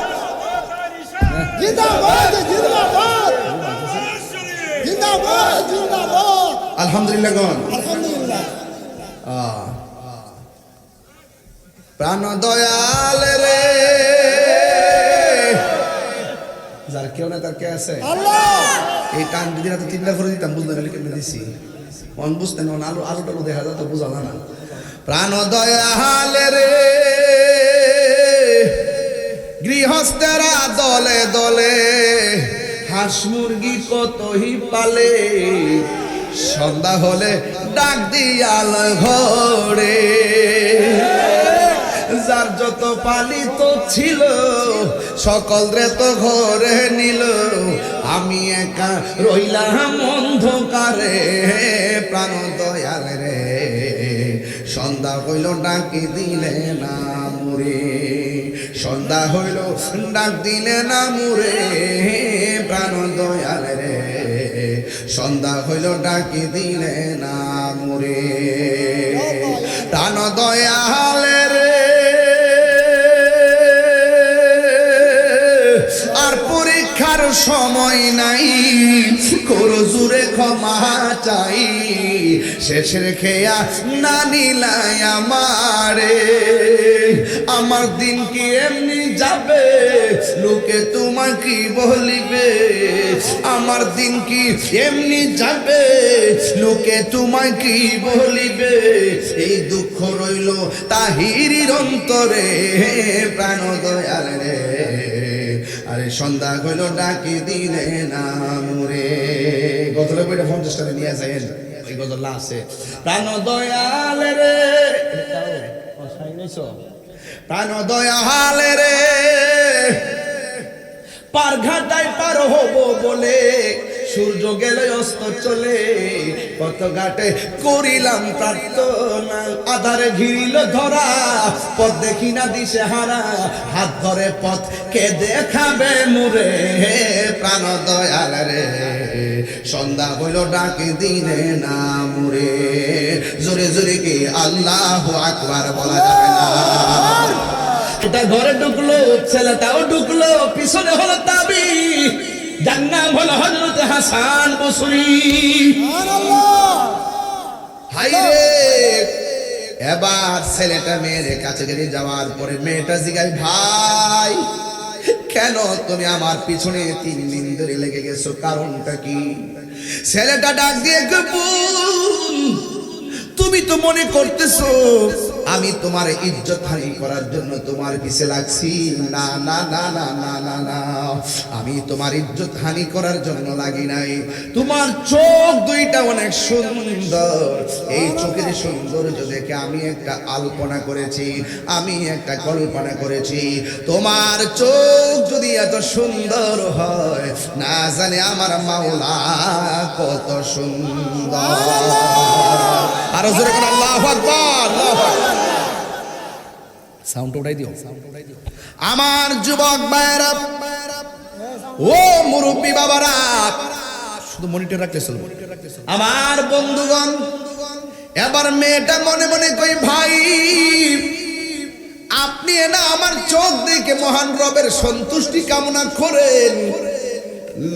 জিন্দাবাদ জিন্দাবাদ জিন্দাবাদ জিন্দাবাদ। আলহামদুলিল্লাহ গণ, আলহামদুলিল্লাহ। প্রাণ দয়াল রে, যার কেউ না তার কে আছে এই টান দিদিরা তো 3টা করে দিতাম, বুঝলেন কেমনে দিছি মন বুঝতেন আলু আলুটা দেখা যায় তো বুঝালা না। প্রাণ দয়াল রে, গৃহস্থেরা দলে দলে হাঁস মুরগি কতই পালে, সন্ধ্যা হলে ডাক দিয়াল ঘরে, যার যত পালিত ছিল সকল রে তো ঘরে নিল, আমি একা রইলাম অন্ধকারে। প্রাণ দয়াল রে, সন্ধ্যা হইল ডাকি দিলে না মুরে, সন্ধ্যা হইল ডাক দিলে না মুরে। প্রাণ দয়াল রে, সন্ধ্যা হইল ডাকি দিলে না মুরে। প্রাণ দয়াল রে, আর পরীক্ষার সময় নাই, করো জুড়ে ক্ষমা চাই, শেষের খেয়া না নিলাই আমারে। আমার দিন কি এমনি যাবে, লোকে তোমায় কি বলিবে, আমার দিন কি এমনি যাবে, লোকে তোমায় কি বলিবে। এই দুঃখ রইল তাহিরির অন্তরে। প্রাণ দয়াল রে, আরে সন্ধ্যা হইল ডাকি দিলে না মুরে। গজলের বইটা 50 টাকা নিয়ে যায়, এই গজল আছে। প্রাণ দয়াল রে, প্রাণ দয়াল রে, পার ঘাটায় পার হব বলে সূর্য গেলে অস্ত চলে, কত ঘাটে করিলাম প্রার্থনা, আধারে ঘিরিল ধরা, পথ দেখি না দিশে হারা, হাত ধরে পথ কে দেখাবে মুরে। প্রাণ দয়াল রে, সন্ধ্যা হইল ডাকি দিলে না মুরে। জোরে জোরে কি আল্লাহু আকবার বলা যাবে না? এটা ঘরে ঢুকলো, ছেলেটাও ঢুকলো, পিছনে হলো তাবি, যার নাম হলো হযরত হাসান বসরি। হাই রে, এবার ছেলেটা মেয়ের কাছে গিয়ে যাওয়ার পরে মেয়েটা জিগায়, ভাই কেন তুমি আমার পিছনে 3 দিন ধরে লেগে গেছো, কারণটা কি? ছেলেটা ডাক দিয়ে তুমি তো মনে করতেছো আমি তোমার ইজ্জত হানি করার জন্য তোমার পিছে লাগছি। না না না না না না না, আমি তোমার ইজ্জত হানি করার জন্য লাগি নাই। তোমার চোখ দুইটা অনেক সুন্দর, এই চোখের সৌন্দর্য দেখে আমি একটা আলপনা করেছি, আমি একটা কল্পনা করেছি। তোমার চোখ যদি এত সুন্দর হয়, না জানে আমার মাওলা কত সুন্দর। আরো জোরে করে আল্লাহু আকবার, আল্লাহু আকবার। সাউন্ড উঠাই দিও। আমার যুবক ভাইরা, ও মুরব্বী বাবারা, শুধু মনিটর রাখতে চলবে। আমার বন্ধুগণ, এবার মেয়েটা মনে মনে কই, ভাই আপনি না আমার চোখ দেখে মহান রবের সন্তুষ্টি কামনা করেন,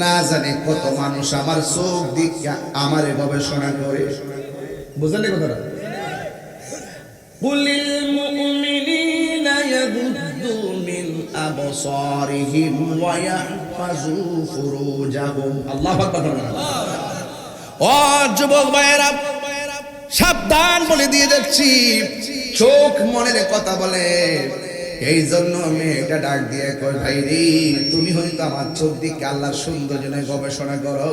না জানে কত মানুষ আমার চোখ দেখে আমারে গবেষণা করে। বুঝলেন কথাটা? কুলিল মুমিনিনা ইয়াগুদ্দু মিন আবসারিহিম ওয়া ইয়াহফাযু ফুরুজাহুম। আল্লাহু আকবার। ও যুবক ভাইরা, সাবধান বলে দিয়ে যাচ্ছি, চোখ মনের কথা বলে। এই জন্য মেয়েটা ডাক দিয়ে কয়, ভাই রে তুমি হয়তো আমার চোখ দিকে আল্লাহর সৌন্দর্য নিয়ে গবেষণা করো।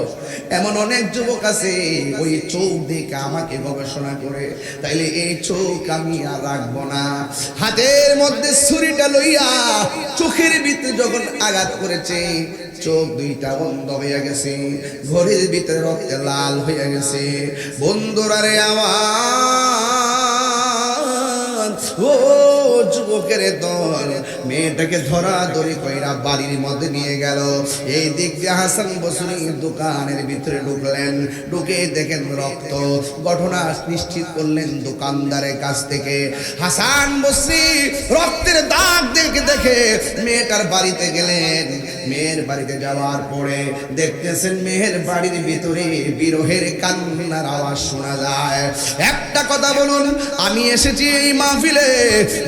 এমন অনেক যুবক আছে ওই চোখ দিকে আমাকে গবেষণা করে, তাইলে এই চোখ আমি আর রাখবো না। হাতের মধ্যে ছুরিটা লইয়া চোখের ভিতরে যখন আঘাত করেছে, চোখ দুইটা বন্ধ হয়ে গেছে, ঘরের ভিতরে রক্তে লাল হয়ে গেছে। বন্ধুরা রে আমার, ও যুবকের দল, মেয়েটাকে ধরাধরি কইরা বাড়ির মধ্যে নিয়ে গেল। এই দিক দিয়ে হাসান বসরি দোকানের ভিতরে ঢুকলেন, ঢুকে দেখেন রক্ত। ঘটনা নিশ্চিত করলেন দোকানদারের কাছ থেকে। হাসান বসরি রক্তের দাগ দেখে দেখে মেয়েটার বাড়িতে গেলেন। মেয়ের বাড়িতে যাওয়ার পরে দেখতেছেন মেয়ের বাড়ির ভিতরে বিরহের কান্নার আওয়াজ শোনা যায়। একটা কথা বলুন, আমি এসেছি এই মাহফিলে,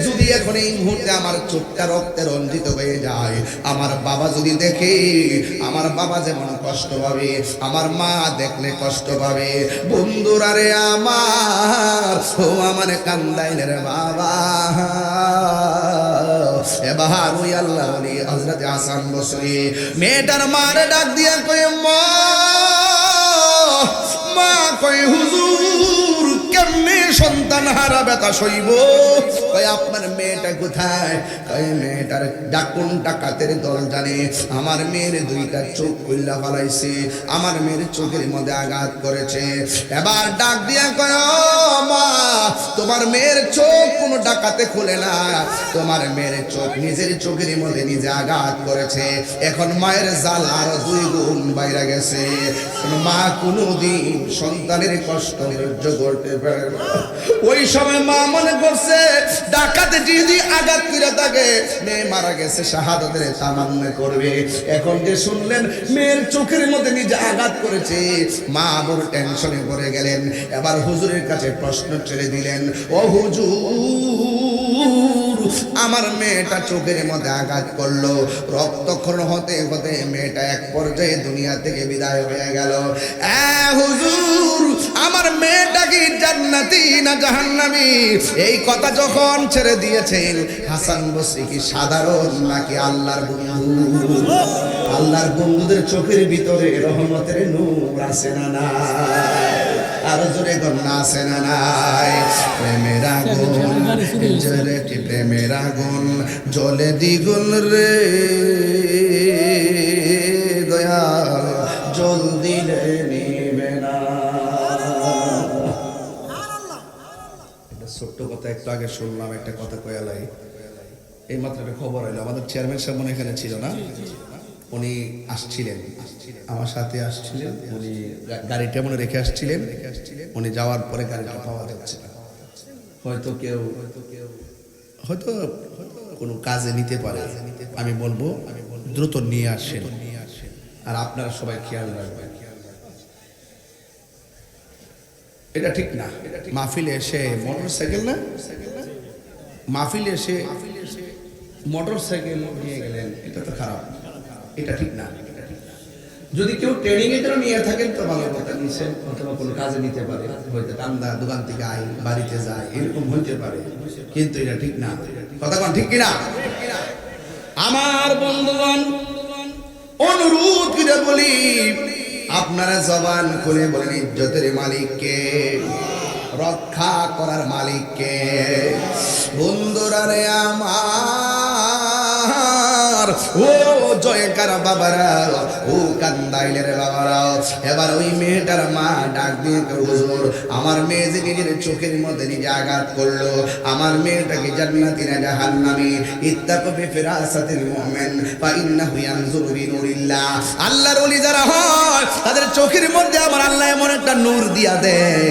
যদি এখন এই মুহূর্তে আমার চোখটা রক্তে রঞ্জিত হয়ে যায়, আমার বাবা যদি দেখে, আমার বাবা যেমন কষ্ট পাবে, আমার মা দেখলে কষ্ট পাবে। বন্ধুরা রে আমার, ও আমার কান্দাইলে রে বাবা। এবার ওই আল্লাহ ওলি হযরত হাসান বসরি মেয়েটার মারে ডাক দিয়ে কয়, মা মা কয় হুজুর কেমনে সন্তান হারা ব্যথা সইব? কয় আপনার মেয়েটা কোথায়? কয় মেয়েটার ডাকুনটা কাতের দল জানে। আমার মেয়ের দুইটা চোখ খুইলা ফেলাইছে, আমার মেয়ের চোখের মধ্যে আঘাত করেছে। এবার ডাক দিয়া কয়, মা তোমার মেয়ের চোখ কোনো ডাকাতে খুলে না, তোমার মেয়ের চোখ নিজের চোখের মধ্যে নিজে আঘাত করেছে। এখন মায়ের জাল আরো 2 গুণ বাইরে গেছে। মা কোনোদিন সন্তানের কষ্ট সহ্য করতে পারে না। ওই সময় মা মনে করছে ডাকাতে যদি আঘাত করে থাকে মেয়ে মারা গেছে, শাহাদাতের তামান্না করবে। এখন যে শুনলেন মেয়ের চোখের মধ্যে নিজে আঘাত করেছে, মা বড় টেনশনে পড়ে গেলেন। এবার হুজুরের কাছে প্রশ্ন ছেড়ে দিলেন, ও হুজুর আমার মেয়েটা চোখের মধ্যে আঘাত করলো, রক্তক্ষরণ হতে হতে মেয়েটা এক পর্যায়ে দুনিয়া থেকে বিদায় হয়ে গেল। হুজুর আমার মেয়েটা কি জান্নাতি না জাহান্নামী? এই কথা যখন ছেড়ে দিয়েছেন হাসান বসরি কি সাধারণ নাকি আল্লাহর বন্ধু? আল্লাহর বন্ধুদের চোখের ভিতরে রহমতের নূর আছে না নাই? আরো জোরে গন্না আছে না নাই? প্রেমের আগুন জ্বলে, প্রেমের আগুন জ্বলে দ্বিগুণ রে দয়াল, জল দিলে নিবে না। একটা ছোট্ট কথা একটু আগে শুনলাম, একটা কথা কয়ালাই। এই মাত্র একটা খবর হইলো, আমাদের চেয়ারম্যান সাহেব মনে এখানে ছিল না, উনি আসছিলেন, আমার সাথে আসছিলেন। উনি গাড়িটা মনে রেখে আসছিলেন, উনি যাওয়ার পরে গাড়িটা পাওয়া যাচ্ছে না। হয়তো কেউ হয়তো কোনো কাজে নিতে পারে। আমি বলবো দ্রুত নিয়ে আসেন, আর আপনারা সবাই খেয়াল রাখবেন। এটা ঠিক না। মাহফিলে এসে মোটরসাইকেল না, মাহফিলে এসে মোটরসাইকেল নিয়ে গেলেন, এটা তো খারাপ, এটা ঠিক না। যদি কেউ ট্রেনিং এর জন্য নিয়ে থাকেন তো ভালো কথা, নিছেন অথবা কোনো কাজে নিতে পারে, হয়তো কান্দা দোকান থেকে আই বাড়িতে যায়, এরকম হইতে পারে, কিন্তু এটা ঠিক না। কথা কোন ঠিক কিনা? আমার বন্ধুগণ অনুরোধ করে বলি, আপনারা জবান খুলে বলেন ইজ্জতের মালিককে, রক্ষা করার মালিককে। বন্ধুরা রে আমার, ও জয়কার বাবারা, ও কান্দাইলের বাবারা, এবার ওই মেয়েটার মা ডাক দিয়ে, হুজুর আমার মেয়ে যে নিজের চোখের মধ্যে নিজে আঘাত করলো, আমার মেয়েটাকে জান্নাতি না জাহান্নামী? ইত্তাকু বিফিরাসাতিল মুমিন ফা ইন্নাহু ইয়ানজুরু বিনুরিল্লাহ। আল্লাহর ওলি যারা হয় তাদের চোখের মধ্যে আমার আল্লাহ এমন একটা নূর দিয়া দেয়,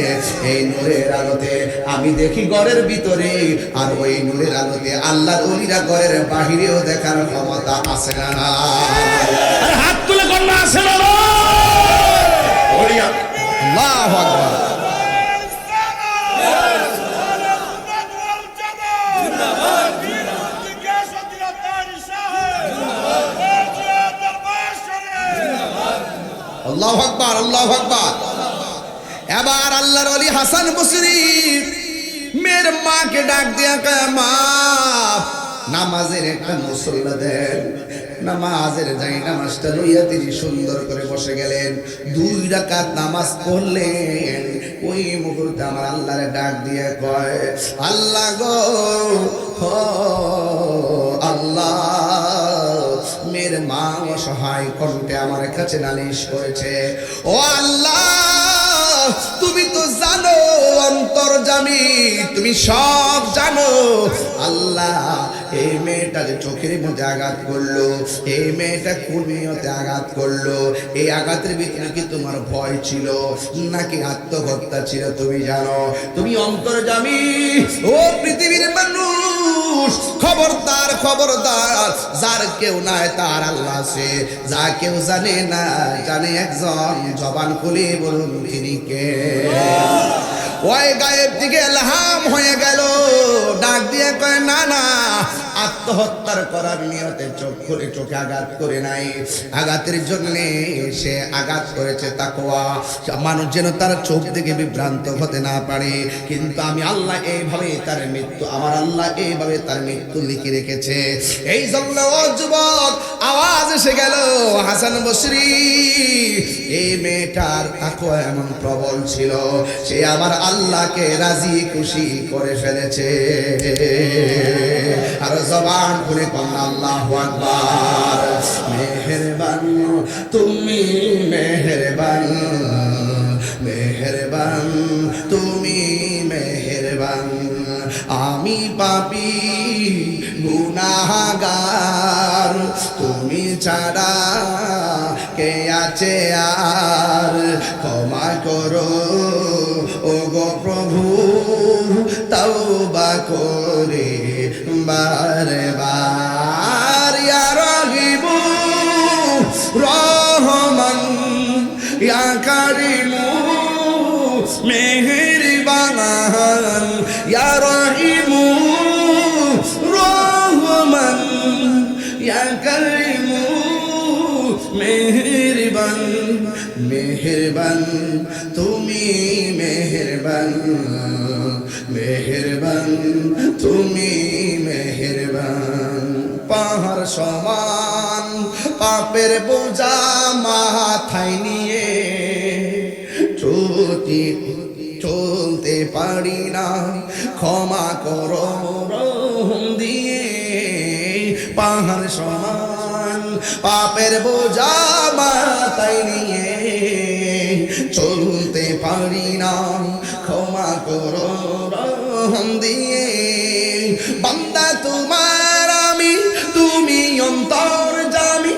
এই নূরের আলোতে আমি দেখি ঘরের ভিতরে, আর ওই নূরের আলোতে আল্লাহর ওলিরা ঘরের বাহিরেও দেখার ক্ষমতা আছে না? হাত তুলে কন্যা আছে না? আল্লাহু আকবার। আল্লাহু আকবার, আল্লাহু আকবার। এবার আল্লাহর ওলি হাসান বসরি মেয়ের মাকে ডাক দিয়া কয়, মা নামাজের একটা মুসল্লা দেন। নামাজের যাই নামাজটা লইয়া তিনি সুন্দর করে বসে গেলেন, 2 রাকাত নামাজ পড়লেন। ওই মুহূর্তে আমার আল্লাহরে ডাক দিয়ে কয়, আল্লাহ গো, আল্লাহ মেয়ের মা অসহায় কণ্ঠে আমার কাছে নালিশ করেছে, ও আল্লাহ তুমি তো জানো অন্তর্যামী, তুমি তুমি সব জানো। আল্লাহ এই মেয়েটা যে চোখের মধ্যে আঘাত করলো, এই মেয়েটা কোন নিয়তে আঘাত করলো, এই আঘাতের ভিতরে কি তোমার ভয় ছিল নাকি আত্মহত্যা ছিল তুমি জানো। তুমি অন্তর্যামী ও পৃথিবীর মানুষ, খবরদার খবরদার, যার কেউ নাই তার আল্লাহ আছে, যা কেউ জানে না জানে একজন, জবান খুলে বলুন তিনি কে। ওই গায়েব দিকে এলহাম হয়ে গেল, ডাক দিয়ে কয় না না, আত্মহত্যার করার নিয়তে চোখ খুলে চোখে আঘাত করে নাই, আঘাতের জন্য সে আঘাত করেছে তাকওয়া, মানুষ যেন তার চোখ থেকে বিভ্রান্ত হতে না পারে। কিন্তু আমি আল্লাহ এইভাবে তার মৃত্যু, আমার আল্লাহ এইভাবে তার মৃত্যু লিখে রেখেছে। এই জন্য ও যুবক, আওয়াজ এসে গেল হাসান বসরি, এই মেয়েটার তাকওয়া এমন প্রবল ছিল, সে আমার আল্লাহকে রাজি খুশি করে ফেলেছে। আর জবান খুলে কোন আল্লাহু আকবার। মেহেরবান তুমি, মেহেরবান, মেহেরবান তুমি, মেহেরবান, আমি পাপী গুনাহগার, তুমি ছাড়া কে আছে আর, ক্ষমা করো ও গো প্রভু, তওবা করে বারে বার। ইয়া রাহিমু রহমান, ইয়া কারিমু মেহেরবান, ইয়া রাহিমু রহমান, ইয়া কারিমু মেহেরবান, মেহেরবান তুমি, মেহেরবান, মেহেরবান তুমি, মেহেরবান। পাহাড় সমান পাপের বোঝা মাথায় নিয়ে চলতে পারি না, ক্ষমা করো রহম দিয়ে। পাহাড় সমান পাপের বোঝা মাথায় নিয়ে চলতে পারি না, ক্ষমা করো রহম দিয়ে। বান্দা তোমার আমি, তুমি অন্তর্যামী,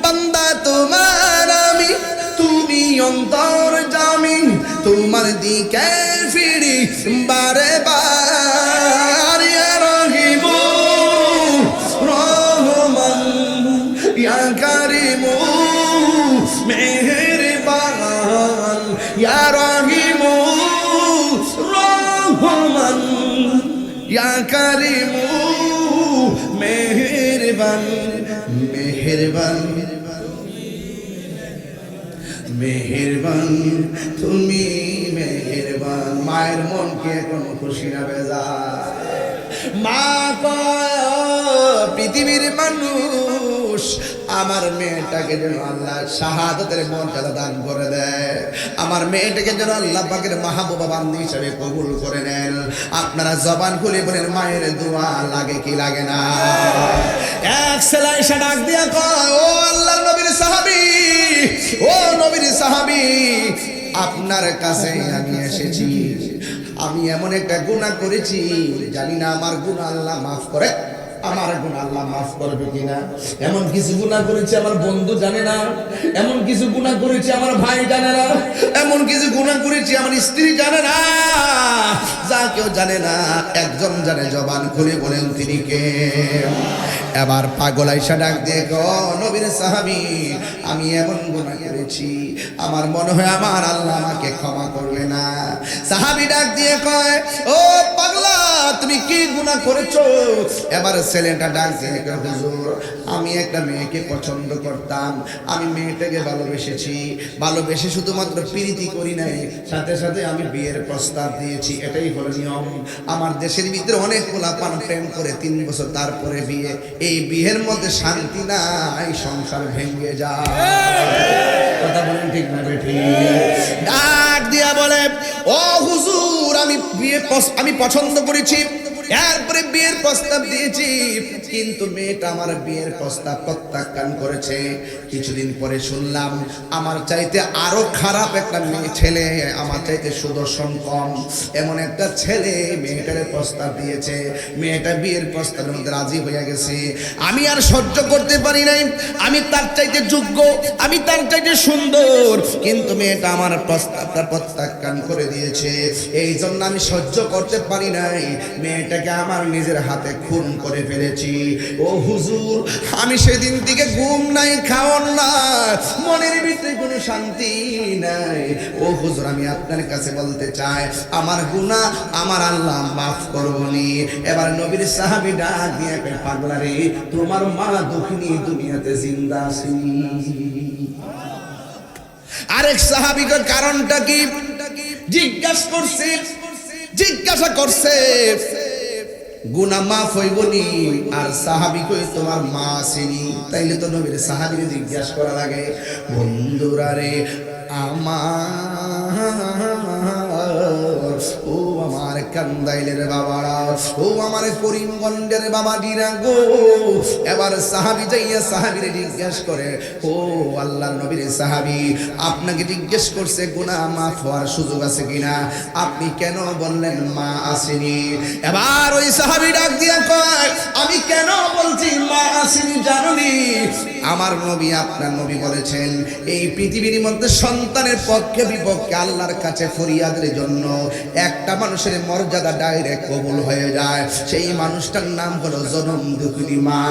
বান্দা তোমার আমি, তুমি অন্তর্যামী, তোমার দিকে ফিরি বারে বার। ইয়া রাহিমু রহমান, ইয়া কারিমু মেহেরবান, ইয়া রাহিমু রহমান, ইয়া কারিমু মেহেরবান, মেহেরবান, মেহেরবান তুমি, মেহেরবান। মায়ের মন কি এখন খুশি না বেজার? মা কয় পৃথিবীর মানুষ, আমার মেয়েটাকে যেন আল্লাহ শাহাদাতের মর্যাদা দান করে দেয়, আমার মেয়েটাকে যেন আল্লাহ পাকের মাহবুবা বান্দি হিসেবে কবুল করে নেন। আপনারা জবান খুলে বলেন মায়ের দোয়া লাগে কি লাগে না? এক ছেলে এসে ডাক দিয়া কয়, ও আল্লাহর নবীর সাহাবী, ও নবীর সাহাবী, আপনার কাছে আমি এসেছি, আমি এমন একটা গুনাহ করেছি, জানি না আমার গুনাহ আল্লাহ মাফ করে, আমার গুনাহ আল্লাহ মাফ করবে কিনা। এমন কিছু গুনাহ করেছি আমার বন্ধু জানে না, এমন কিছু গুনাহ করেছি আমার ভাই জানে না, এমন কিছু গুনাহ করেছি আমার স্ত্রী জানে না, যা কেউ জানে না একজন জানে, জবান খুলে বলেন তিনি কে। এবার পাগল আইসা ডাক দিয়ে গো নবীর সাহাবী, আমি এমন গুনাহ করেছি আমার মনে হয় আমার আল্লাহ আমাকে ক্ষমা করবে না। সাহাবী ডাক দিয়ে কয়, ও পাগলা তুমি কি গুনাহ করেছো? এবার ছেলেটা ডাক দিয়ে কয়, হুজুর আমি একটা মেয়েকে পছন্দ করতাম, আমি মেয়েটাকে ভালোবেসেছি, ভালোবেসে শুধুমাত্র প্রীতি করি নাই, সাথে সাথে আমি বিয়ের প্রস্তাব দিয়েছি, এটাই হলো নিয়ম। আমার দেশের ভিতরে অনেক পোলাপান প্রেম করে 3 বছর তারপরে বিয়ে, এই বিয়ের মধ্যে শান্তি নাই, সংসার ভেঙে যায়। কথা বলেন ঠিক না বেঠি? ডাক দিয়া বলে, ও হুজুর আমি পছন্দ করেছি, এরপরে বিয়ের প্রস্তাব দিয়েছি, কিন্তু মেয়েটা আমার বিয়ের প্রস্তাব প্রত্যাখ্যান করেছে। কিছুদিন পরে শুনলাম আমার চাইতে আরো খারাপ একটা মেয়ে ছেলে, আমার চাইতে সুদর্শন কম এমন একটা ছেলে মেয়েটার প্রস্তাব দিয়েছে। মেয়েটা বিয়ের প্রস্তাবের মধ্যে রাজি হয়ে গেছে। আমি আর সহ্য করতে পারি নাই, আমি তার চাইতে যোগ্য, আমি তার চাইতে সুন্দর, কিন্তু মেয়েটা আমার প্রস্তাবটা প্রত্যাখ্যান করে দিয়েছে। এই জন্য আমি সহ্য করতে পারি নাই, মেয়েটাকে আমার নিজের হাতে খুন করে ফেলেছি। ও হুজুর, আমি সেদিন থেকে ঘুম নাই, খাওয়ার না, মনের ভিতরে কোনো শান্তি নাই। ও হুজুর, আমি আপনার কাছে বলতে চাই, আমার গুনাহ আমার আল্লাহ মাফ করবনি। এবার নবীর সাহাবী ডাক দিয়ে কই, পাগলা রে, তোমার মা দুঃখিনী দুনিয়াতে জিন্দা আছে। আরেক সাহাবী কই, কারণটা কি? জিজ্ঞাসা করছে গুনাহ মাফ হইবনি। আর সাহাবী কই, তোমার মা আসেনি। তাইলে তো নবীর সাহাবীরে জিজ্ঞাসা করা লাগে, বন্ধুরা রে ও আমার কান্দাইলের বাবারা, ও আমার করিমগঞ্জের বাবা ডিরা গো। এবার সাহাবী যাইয়া সাহাবীরে জিজ্ঞেস করে, ও আল্লাহর নবীর সাহাবী, আপনাকে জিজ্ঞেস করছে গুনাহ মাফ হওয়ার সুযোগ আছে কিনা, আপনি কেন বললেন মা আসেনি? এবার ওই সাহাবী ডাক দিয়া কয়, আমি কেন বলছি মা আসেনি জানোনি? আমার নবী, আপনার নবী বলেছেন, এই পৃথিবীর মধ্যে সন্তানের পক্ষে বিপক্ষে আল্লাহর কাছে ফরিয়াদের জন্য একটা মানুষের মর্যাদা ডাইরেক্ট কবুল হয়ে যায়, সেই মানুষটার নাম হলো জনম দুঃখিনী মা।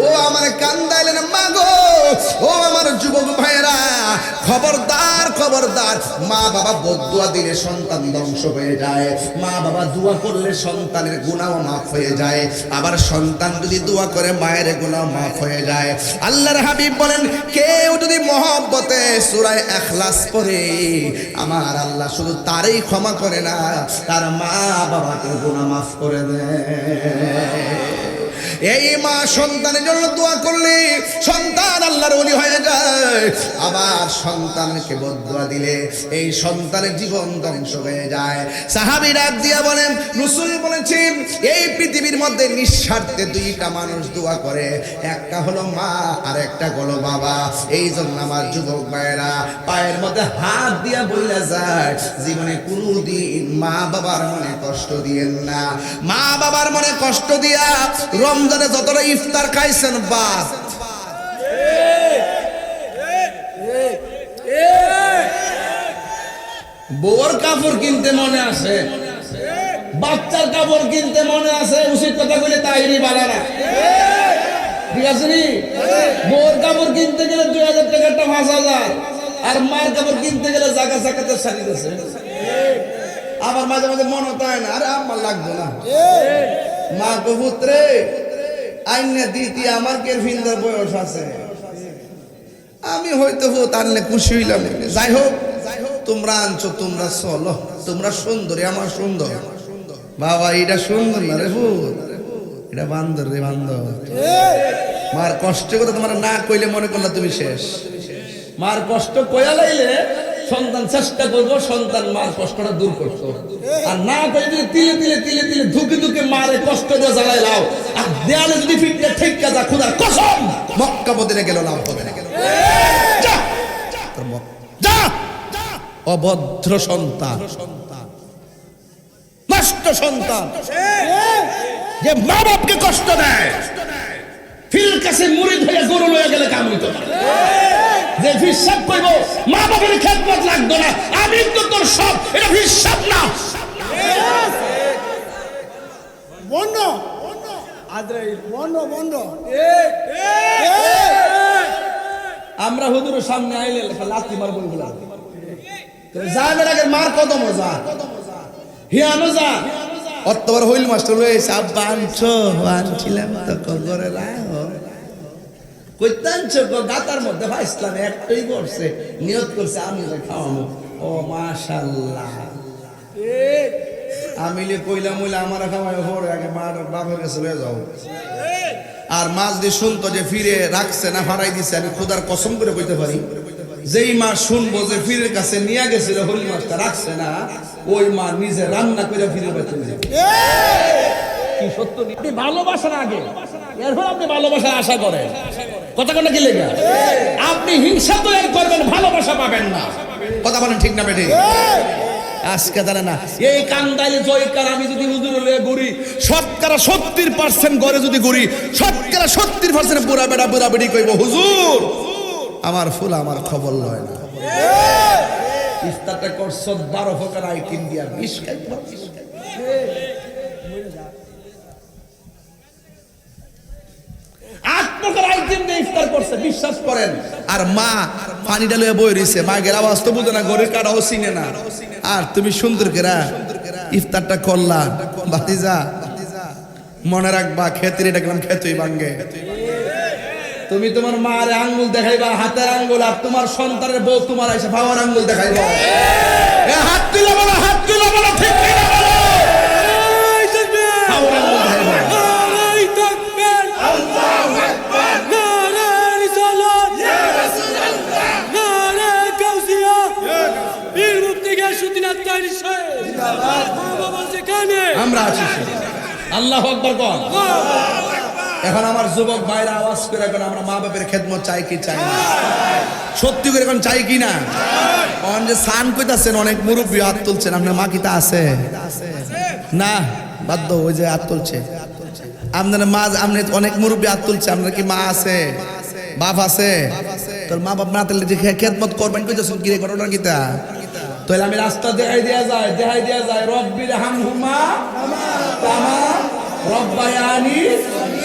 ও আমার কান্দাইলেন মা গো, ও আমার যুবক ভাইয়েরা, খবরদার খবরদার, মা বাবা বদদুয়া দিলে সন্তান ধ্বংস হয়ে যায়, মা বাবা দোয়া করলে সন্তানের গুনাহ মাফ হয়ে যায়, আবার সন্তান যদি দোয়া করে মায়ের গুনাহ মাফ হয়ে যায়। আল্লাহর হাবিব বলেন, কেউ যদি মহব্বতে সূরা ইখলাস পড়ে, আমার আল্লাহ শুধু তারই ক্ষমা করে না, তার মা বাবাকে গুনাহ মাফ করে দেয়। এই মা সন্তানের জন্য দোয়া করলে সন্তান আল্লাহর ওলি হয়ে যায়, আবার সন্তানকে বদদুয়া দিলে এই সন্তানের জীবন ধ্বংস হয়ে যায়। সাহাবী ডাক দিয়া বলেন, রাসূল বলেছেন, এই পৃথিবীর মধ্যে নিঃস্বার্থে দুইটা মানুষ দোয়া করে, একটা হলো মা আর একটা হলো বাবা। এই জন্য আমার যুবক ভাইয়েরা পায়ের মধ্যে হাত দিয়া বইলা যায়, জীবনে কোনোদিন মা বাবার মনে কষ্ট দিয়েন না। মা বাবার মনে কষ্ট দিয়া রমজানে যতটা ইফতার খাইছেন বাদ, বউর কাপড় কিনতে মনে আছে, বাচ্চার কাপড় কিনতে মনে আছে, উচিত কথা বলে তাইরি বালারা, ঠিক আছে নি? বউর কাপড় কিনতে গেলে 2000 টাকাটা 5000, আর মার কাপড় কিনতে গেলে জায়গা জায়গাতে শাড়ি দিয়েছে। আবার মাঝে মাঝে মনে হয় না, আরে আমার লাগবে না, মা গো পুত্রে আইনে দিতি, আমার কে ফিন্দার বয়স আছে, আমি হয়তো আনলে খুশি হইলাম। যাই হোক, তোমরা আনছো, তোমরা চলো, তোমরা সুন্দরী, আমার সুন্দর বাবা, এটা সুন্দর না রে ভূত, এটা বান্দর রে বান্দর। মার কষ্ট কথা তোমার না কইলে মনে করলে তুমি শেষ। মার কষ্ট কয়া লাইলে সন্তান চেষ্টা করবো সন্তান মার কষ্টটা দূর করতো, আর না করে যদি তিলে তিলে তিলে তিলে ধুকে ধুকে মারে কষ্ট দিয়ে জ্বালাই লাও, আর দেয়ালে যদি ফিটটা ঠিক যা খুদার কসম মক্কা মদিনা গেল লাভ হবে না। যা অভদ্র সন্তান, নষ্ট সন্তান, যে মা বাপকে কষ্ট দেয়, ফির কাছে মুড়ি ধরে গরু লয়ে গেলে কাম হইতো না, যে হিসাব করবো মা বাবার খেদমত লাগতো না, আমি তো তোর সব, এটা হিসাব না। বন্ধ বন্ধ। আমরা হুজুরের সামনে আইলে লাথি মারবো, যাবের আগে মার কত মজা, হিয়ানো যা অতবার হইল মাস্টার লইছে, আব্বা আনছো, আনছিলাম তো করে রাখো, কইতানছো গাতার মধ্যে ভাই ইসলামে একটাই করছে, নিয়ত করছে আমি খাওয়াবো। ও মাশাআল্লাহ, আমি কইলাম ওইলে আমার খাওয়াই পরে আগে মার বাবার কাছে লয়ে যাও। আর মাছ দিয়ে শুনতো যে ফিরে রাখছে না হারাই দিছে, আমি খোদার কসম করে কইতে পারি, যেই মা শুনবো যে ফিরের কাছে নিয়ে গেছিল হলি মাছটা রাখছে না, ওই মা নিজে রান্না করে ফিরে বাঁচে। কি সত্য নেই। আপনি ভালোবাসার আগে এরপর আপনি ভালোবাসার আশা করেন, কথা কোনটা কি লেখা? আপনি হিংসা তৈরি করবেন, ভালোবাসা পাবেন না। কথা বলেন ঠিক না বেঠিক? আজকে জানে না এই কান্দাইলে জয়কার আমি যদি হুজুরে লয়ে ঘুরি, শতকরা 70% ঘরে যদি ঘুরি, শতকরা 70% বুড়া বেড়া বুড়া বেড়ি কইব হুজুর আমার ফুল আমার খবর লয় না। ইফতারটা করছ 12 প্রকার আইটেম দিয়া 20 খাইবা। আট প্রকার আইটেম দিয়ে ইফতার করছে, বিশ্বাস করেন। আর মা পানি ডালে বই রইছে, মা গের আওয়াজ তো বুঝে না, ঘরের কাটাও চিনে না। আর তুমি সুন্দর করে ইফতারটা করলা। ভাতিজা মনে রাখবা, খেতে ডাকলাম খেতুই ভাঙ্গে। তুমি তোমার মার আঙ্গুল দেখাইবা, হাতের আঙ্গুল, আর তোমার সন্তানের বউ তোমার এসে বাবার আঙ্গুল দেখাইবা। হাত তুলে বলো, হাত তুলে বলো, ঠিক কিনা বলো। বাবার আঙ্গুল দেখাইবা। আমরা আছি, আল্লাহু আকবার কোন। এখন আমার যুবক ভাইরা আওয়াজ করে এখন আমরা মা বাপের খেদমত চাই কি চাই না? সত্যি করে এখন চাই কি না? অন যে সান কইতাছেন, অনেক মুরব্বী হাত তুলছেন, আপনার মা কি তা আছে না? বাধ্য ওই যে হাত তুলছে আপনার মা, আপনি অনেক মুরব্বী হাত তুলছে, আপনার কি মা আছে, বাপ আছে? তোর মা বাপ না তাহলে যে খেদমত করবেন কইতাছেন, কি রে ঘটনা কিতা? তাহলে আমি রাস্তা দেখাই দেয়া যায় রব্বির হামহুমা কামা রব্বায়ানি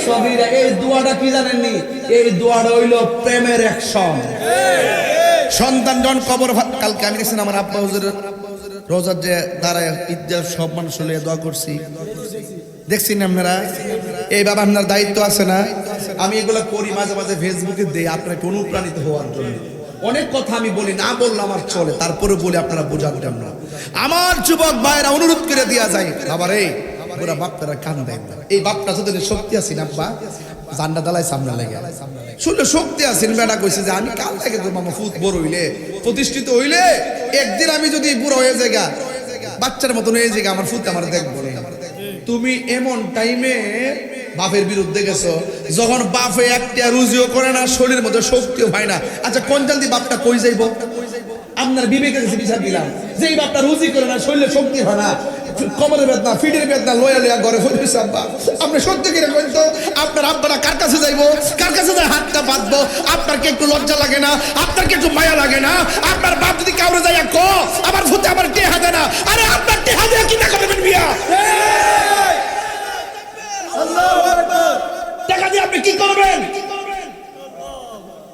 সগীরা। এই দোয়াটা কি জানেননি? এই দোয়াটা হইল প্রেমের অ্যাকশন। সন্তান জন কবর কালকে আমি দেখছেন আমার আব্বা হুজুরের রোজার যে দাঁড়ায় ঈদের সব মানুষ লিয়ে দোয়া করছি, দেখছি না আপনারা? এই বাবা আপনার দায়িত্ব আছে না? আমি এগুলো করি মাঝে মাঝে ফেসবুকে দেই আপনাকে অনুপ্রাণিত হওয়ার জন্য। অনেক কথা আমি বলি, না বললে আমার চলে, তারপরে বলি আপনারা বোঝার জন্য। আমার যুবক ভাইরা অনুরোধ করে দেওয়া যায়, বাবা রে পুরা বাপরা কান দেয় না। এই বাপটা যদি শক্তি আছি না আব্বা, জান্ডা দালাই সামনে লাগে শুনলে শক্তি আছেন। বেটা কইছে যে আমি কাল থেকে তো মামা ফুট বড় হইলে প্রতিষ্ঠিত হইলে একদিন আমি যদি বুড়ো হয়ে যাই বাচ্চার মতন হয়ে যাই, আমার ফুট আমার দেখবো না। তুমি এমন টাইমে বাপের বিরুদ্ধে গেছো যখন বাপে একটা রুজিও করে না, শরীরের মধ্যে শক্তিও হয় না। আচ্ছা কোন জালদি বাপটা কই যাইব? আপনার বিবেকের কাছে বিচার দিলাম যে এই বাপটা রুজি করে না, শরীরে শক্তি হয় না, কোমরের বেদনা, ফিটের বেদনা, লয়া লয়া ঘরে হইছে আব্বা। আপনি সত্যি করে কইন তো, আপনার আব্বারা কার কাছে যাইবো, কার কাছে যায় হাতটা বাঁধবো? আপনার কি একটু লজ্জা লাগে না? আপনার কি একটু মায়া লাগে না? আপনার বাপ যদি কাউরে যাইয়া ক আমার ফুটে আমার টেহা দেয় না, আরে আপনার টেহা দিয়ে কি না করবেন মিয়া? টাকা দিয়ে আপনি কি করবেন?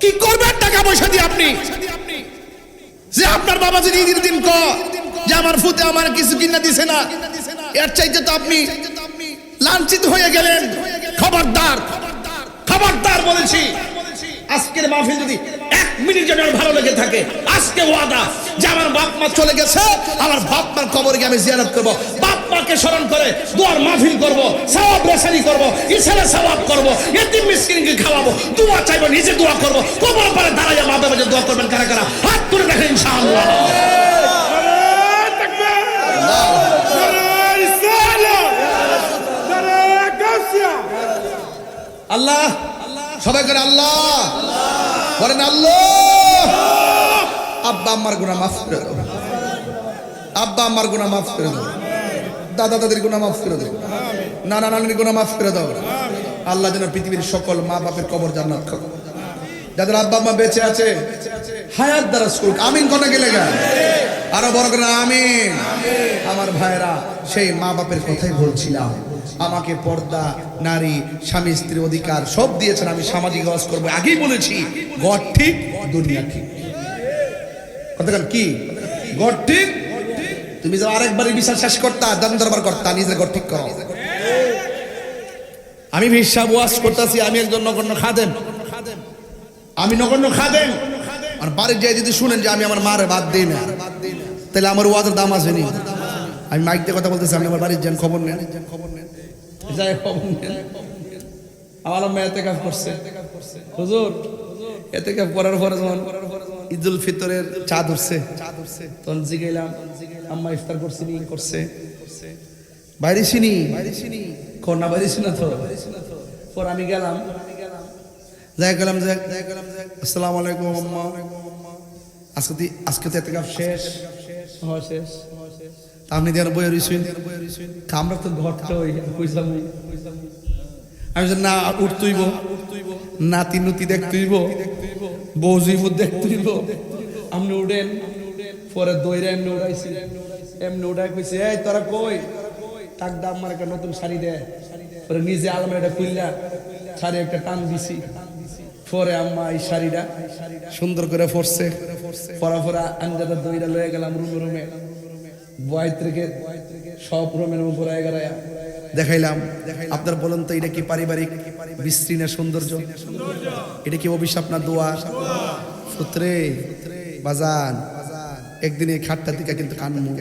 কি করবেন টাকা পয়সা দিয়ে আপনি? যে আপনার বাবা যদি ঈদের দিন ক যে আমার ফুতে আমার কিছু কিনা দিছে না, এর চাইতে তো আপনি লাঞ্ছিত হয়ে গেলেন। খবরদার, খবরদার বলেছি। আজকের মাহফিল যদি 1 মিনিট জন্য ভালো লেগে থাকে, আজকে ওয়াদা যে আমার বাপ মা চলে গেছে, আমার বাপ মার কবরে গিয়ে আমি জিয়ারত করব, বাপ মাকে স্মরণ করে দোয়ার মাহফিল করব, সওয়াব রসানি করব, ইশারা সওয়াব করব, এতিম মিসকিনকে খাওয়াবো, দোয়া চাইবো, নিজে দোয়া করব, কবর পারে দাঁড়াইয়া মা বাবা যে দোয়া করবেন কারা কারা হাত তুলে দেখেন ইনশাআল্লাহ। আল্লাহ, সবাই করে আল্লাহ বলেন, আল্লাহ। আব্বা আম্মার গুনাহ মাফ করে দাও, আব্বা আম্মার গুনাহ মাফ করে দাও, দাদা দাদির গুনাহ মাফ করে দাও, নানা নানির গুনাহ মাফ করে দাও। আল্লাহ যেন পৃথিবীর সকল মা বাপের কবর জান্নাত করো। যাদের আব্বা আম্মা বেঁচে আছে হায়াত দ্বারা করুক, আমিন কোনা গেলে গা আরো বড় করে আমিন। আমার ভাইরা, সেই মা বাপের কথাই বলছিলাম। আমাকে পর্দা, নারী, স্বামী স্ত্রীর অধিকার সব দিয়েছেন। আমি সামাজিক কাজ করবো, আগেই বলেছি গড ঠিক দুনিয়া ঠিক। কথা কি গড ঠিক? তুমি যে আরেকবারই বিচার শেষ করতা, দান দরবার করতা, নিজের গড ঠিক করো। আমি হিসাব ওয়াজ করতেছি, আমি একজন নগণ্য খাদেম, আমি নগণ্য খাদেম। আর বাড়ির যাই যদি শুনেন যে আমি আমার মারে বাদ দিই না, তাহলে আমার ওয়াজের দাম আসেনি। আমি মাইক দিয়ে কথা বলতেছি, আপনি আমার বাড়ির যান, খবর নেন, যাই খবর নেন। আমার আম্মা এতেকাফ করছে হুজুর, এতেকাফ করার পরে যখন ঈদুল ফিতরের চাঁদ উঠছে, তখন জিগাইলাম আম্মা ইফতার করছিনি? করছে। বাইরে চিনি কন্যা বাড়িছি না তো। পর আমি গেলাম, যাই গেলাম আসসালামু আলাইকুম আম্মা, আজকে তো একটা শেষ শেষ। আপনি যেন বই রইছেন, আমরা তো ঘরটা ওই কইসাম। আমি না উঠতইব, নাতি নুতি দেখতইব, বউজিব দেখতইব। আপনি উঠেন, পরে দইরা এমনি উড়াইছি, এমনি উড়াই কইছে এই তোরা কই, টাক দাম আমার একটা নতুন শাড়ি দে। পরে নিজে আলমারিটা খুললা শাড়ি একটা টান দিছি। পরে আম্মা এই শাড়িটা সুন্দর করে পরছে, পরা পরা আঞ্জাটা দইরা লয়ে গেলাম রুমে। বয় থেকে সব রুমের উপরে গড়াইয়া দেখাইলাম। আপনার বলেন তো এটা কি পারিবারিক বিশ্রী না সৌন্দর্য? এটা কি অভিশাপ না দোয়া? পুত্রে বাজান, একদিন এই খাটটা থেকে কিন্তু কানমু,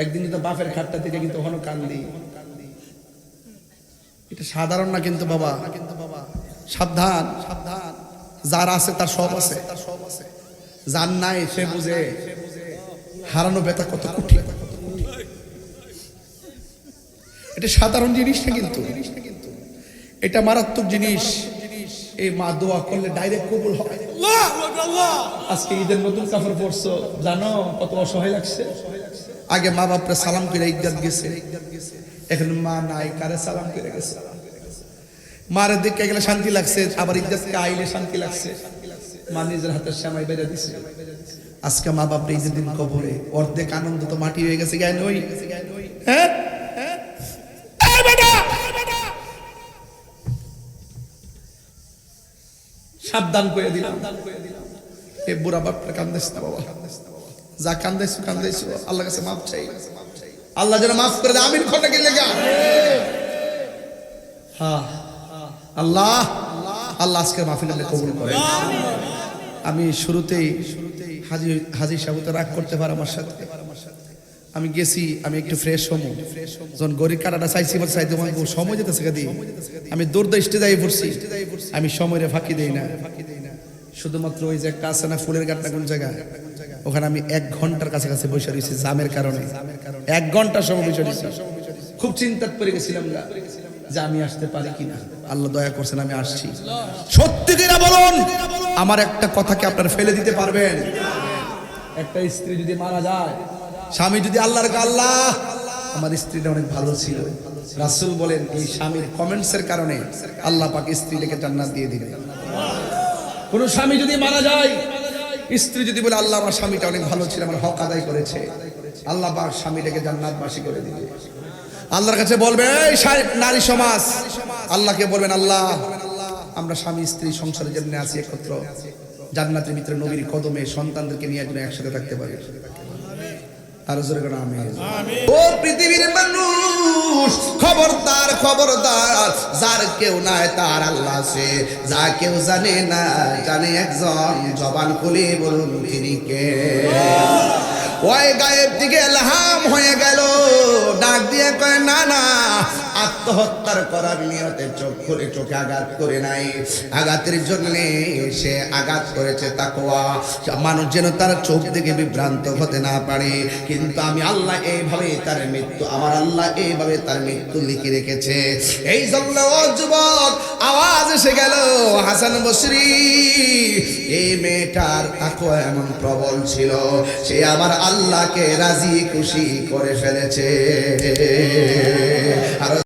একদিন কিন্তু বাপের খাটটা থেকে কিন্তু ওখানে কান্দি। এটা সাধারণ না কিন্তু বাবা, সাবধান। যার আছে তার সব আছে, যার নাই সে বুঝে হারানো ব্যথা কত কঠিন। এটা সাধারণ জিনিস না কিন্তু, এটা মারাত্মক জিনিস। এই মা দোয়া করলে ডাইরেক্ট কবুল হয়। আজকে ঈদের নতুন কাপড় পরছো, জানো কত অসহায় লাগছে। আগে মা বাপরা সালাম করে ইজ্জত গেছে, এখন মা নাই, কারে সালাম করে গেছে। মারে দেখে গেলে শান্তি লাগছে, আবার ইজ্জতকে আইলে শান্তি লাগছে। মা নিজের হাতে শ্যামাই বেঁধে দিছে। আজকে মা বাপ ঈদের দিন কবরে, অর্ধেক আনন্দ তো মাটি হয়ে গেছে। জ্ঞান ওই হ্যাঁ, সাবধান করে দিলাম। এই বুড়া বাপটা কান্দাইছ না বাবা, যা কান্দাইছো আল্লাহর কাছে মাফ চাই, আল্লাহ যেন মাফ করে দেয়। আমিন খোটা কি লেগা। হ্যাঁ আল্লাহ আজকে মাহফিল আপনি কবুল করেন। আমি শুরুতেই হাজি সাহেব তো রাগ করতে পারে আমার সাথে। আমি গেছি, আমি একটু ফ্রেশ হমু, যখন গড়ির কাটাটা চাইছি তোমার সময় যেতেছে দিই, আমি দৌড় স্টে যাই পড়ছি। আমি সময়ের ফাঁকি দেই না, শুধুমাত্র ওই যে একটা আছে না ফুলের গাঁটটা কোন জায়গায়, ওখানে আমি 1 ঘন্টার কাছাকাছি বসে রয়েছি জামের কারণে। 1 ঘন্টার সময় বসে রয়েছি। খুব চিন্তাত পড়ে গেছিলাম না যে আমি আসতে পারি কিনা। আল্লাহ দয়া করছেন, আমি আসছি। সত্যি কিনা বলুন, আমার একটা কথাকে আপনারা ফেলে দিতে পারবেন? একটা স্ত্রী যদি মারা যায়, স্বামী যদি আল্লাহর আল্লাহ আমার স্ত্রীটা অনেক ভালো ছিল, রাসূল বলেন এই স্বামীর কমেন্টসের কারণে আল্লাহ পাক স্ত্রীটাকে জান্নাত দিয়ে দিবেন। কোন স্বামী যদি মারা যায়, স্ত্রী যদি বলে আল্লাহ আমার স্বামীটা অনেক ভালো ছিল, আমার হক আদায় করেছে, আল্লাহ পাক স্বামীটাকে জান্নাতবাসী করে দিবে। আল্লাহর কাছে বলবে এই নারী সমাজ, আল্লাহকে বলবেন আল্লাহ আমরা স্বামী স্ত্রী সংসারের জন্য আছি একত্র, জান্নাতের ভিতরে নবীর কদমে সন্তানদেরকে নিয়ে একজন একসাথে থাকতে পারি। আর জোরে করে আমিন। ও পৃথিবীর মানুষ, খবরদার খবরদার, যার কেউ নাই তার আল্লাহ আছে, যা কেউ জানে না জানে একজন, জবান খুলে বলুন তিনি কে। ওই গায়েব দিকে এলহাম হয়ে গেল, ডাক দিয়ে কয় না না, আত্মহত্যার করার নিয়তে চোখ খুলে চোখে আঘাত করে নাই, আঘাতের জন্য সে আঘাত করেছে তাকওয়া, মানুষ যেন তার চোখ থেকে বিভ্রান্ত হতে না পারে। কিন্তু আমি আল্লাহ এইভাবে তার মৃত্যু, আমার আল্লাহ এইভাবে তার মৃত্যু লিখে রেখেছে। এই জন্য ও যুবক, আওয়াজ এসে গেল হাসান বসরি, এই মেয়েটার তাকওয়া এমন প্রবল ছিল, সে আমার আল্লাহকে রাজি খুশি করে ফেলেছে।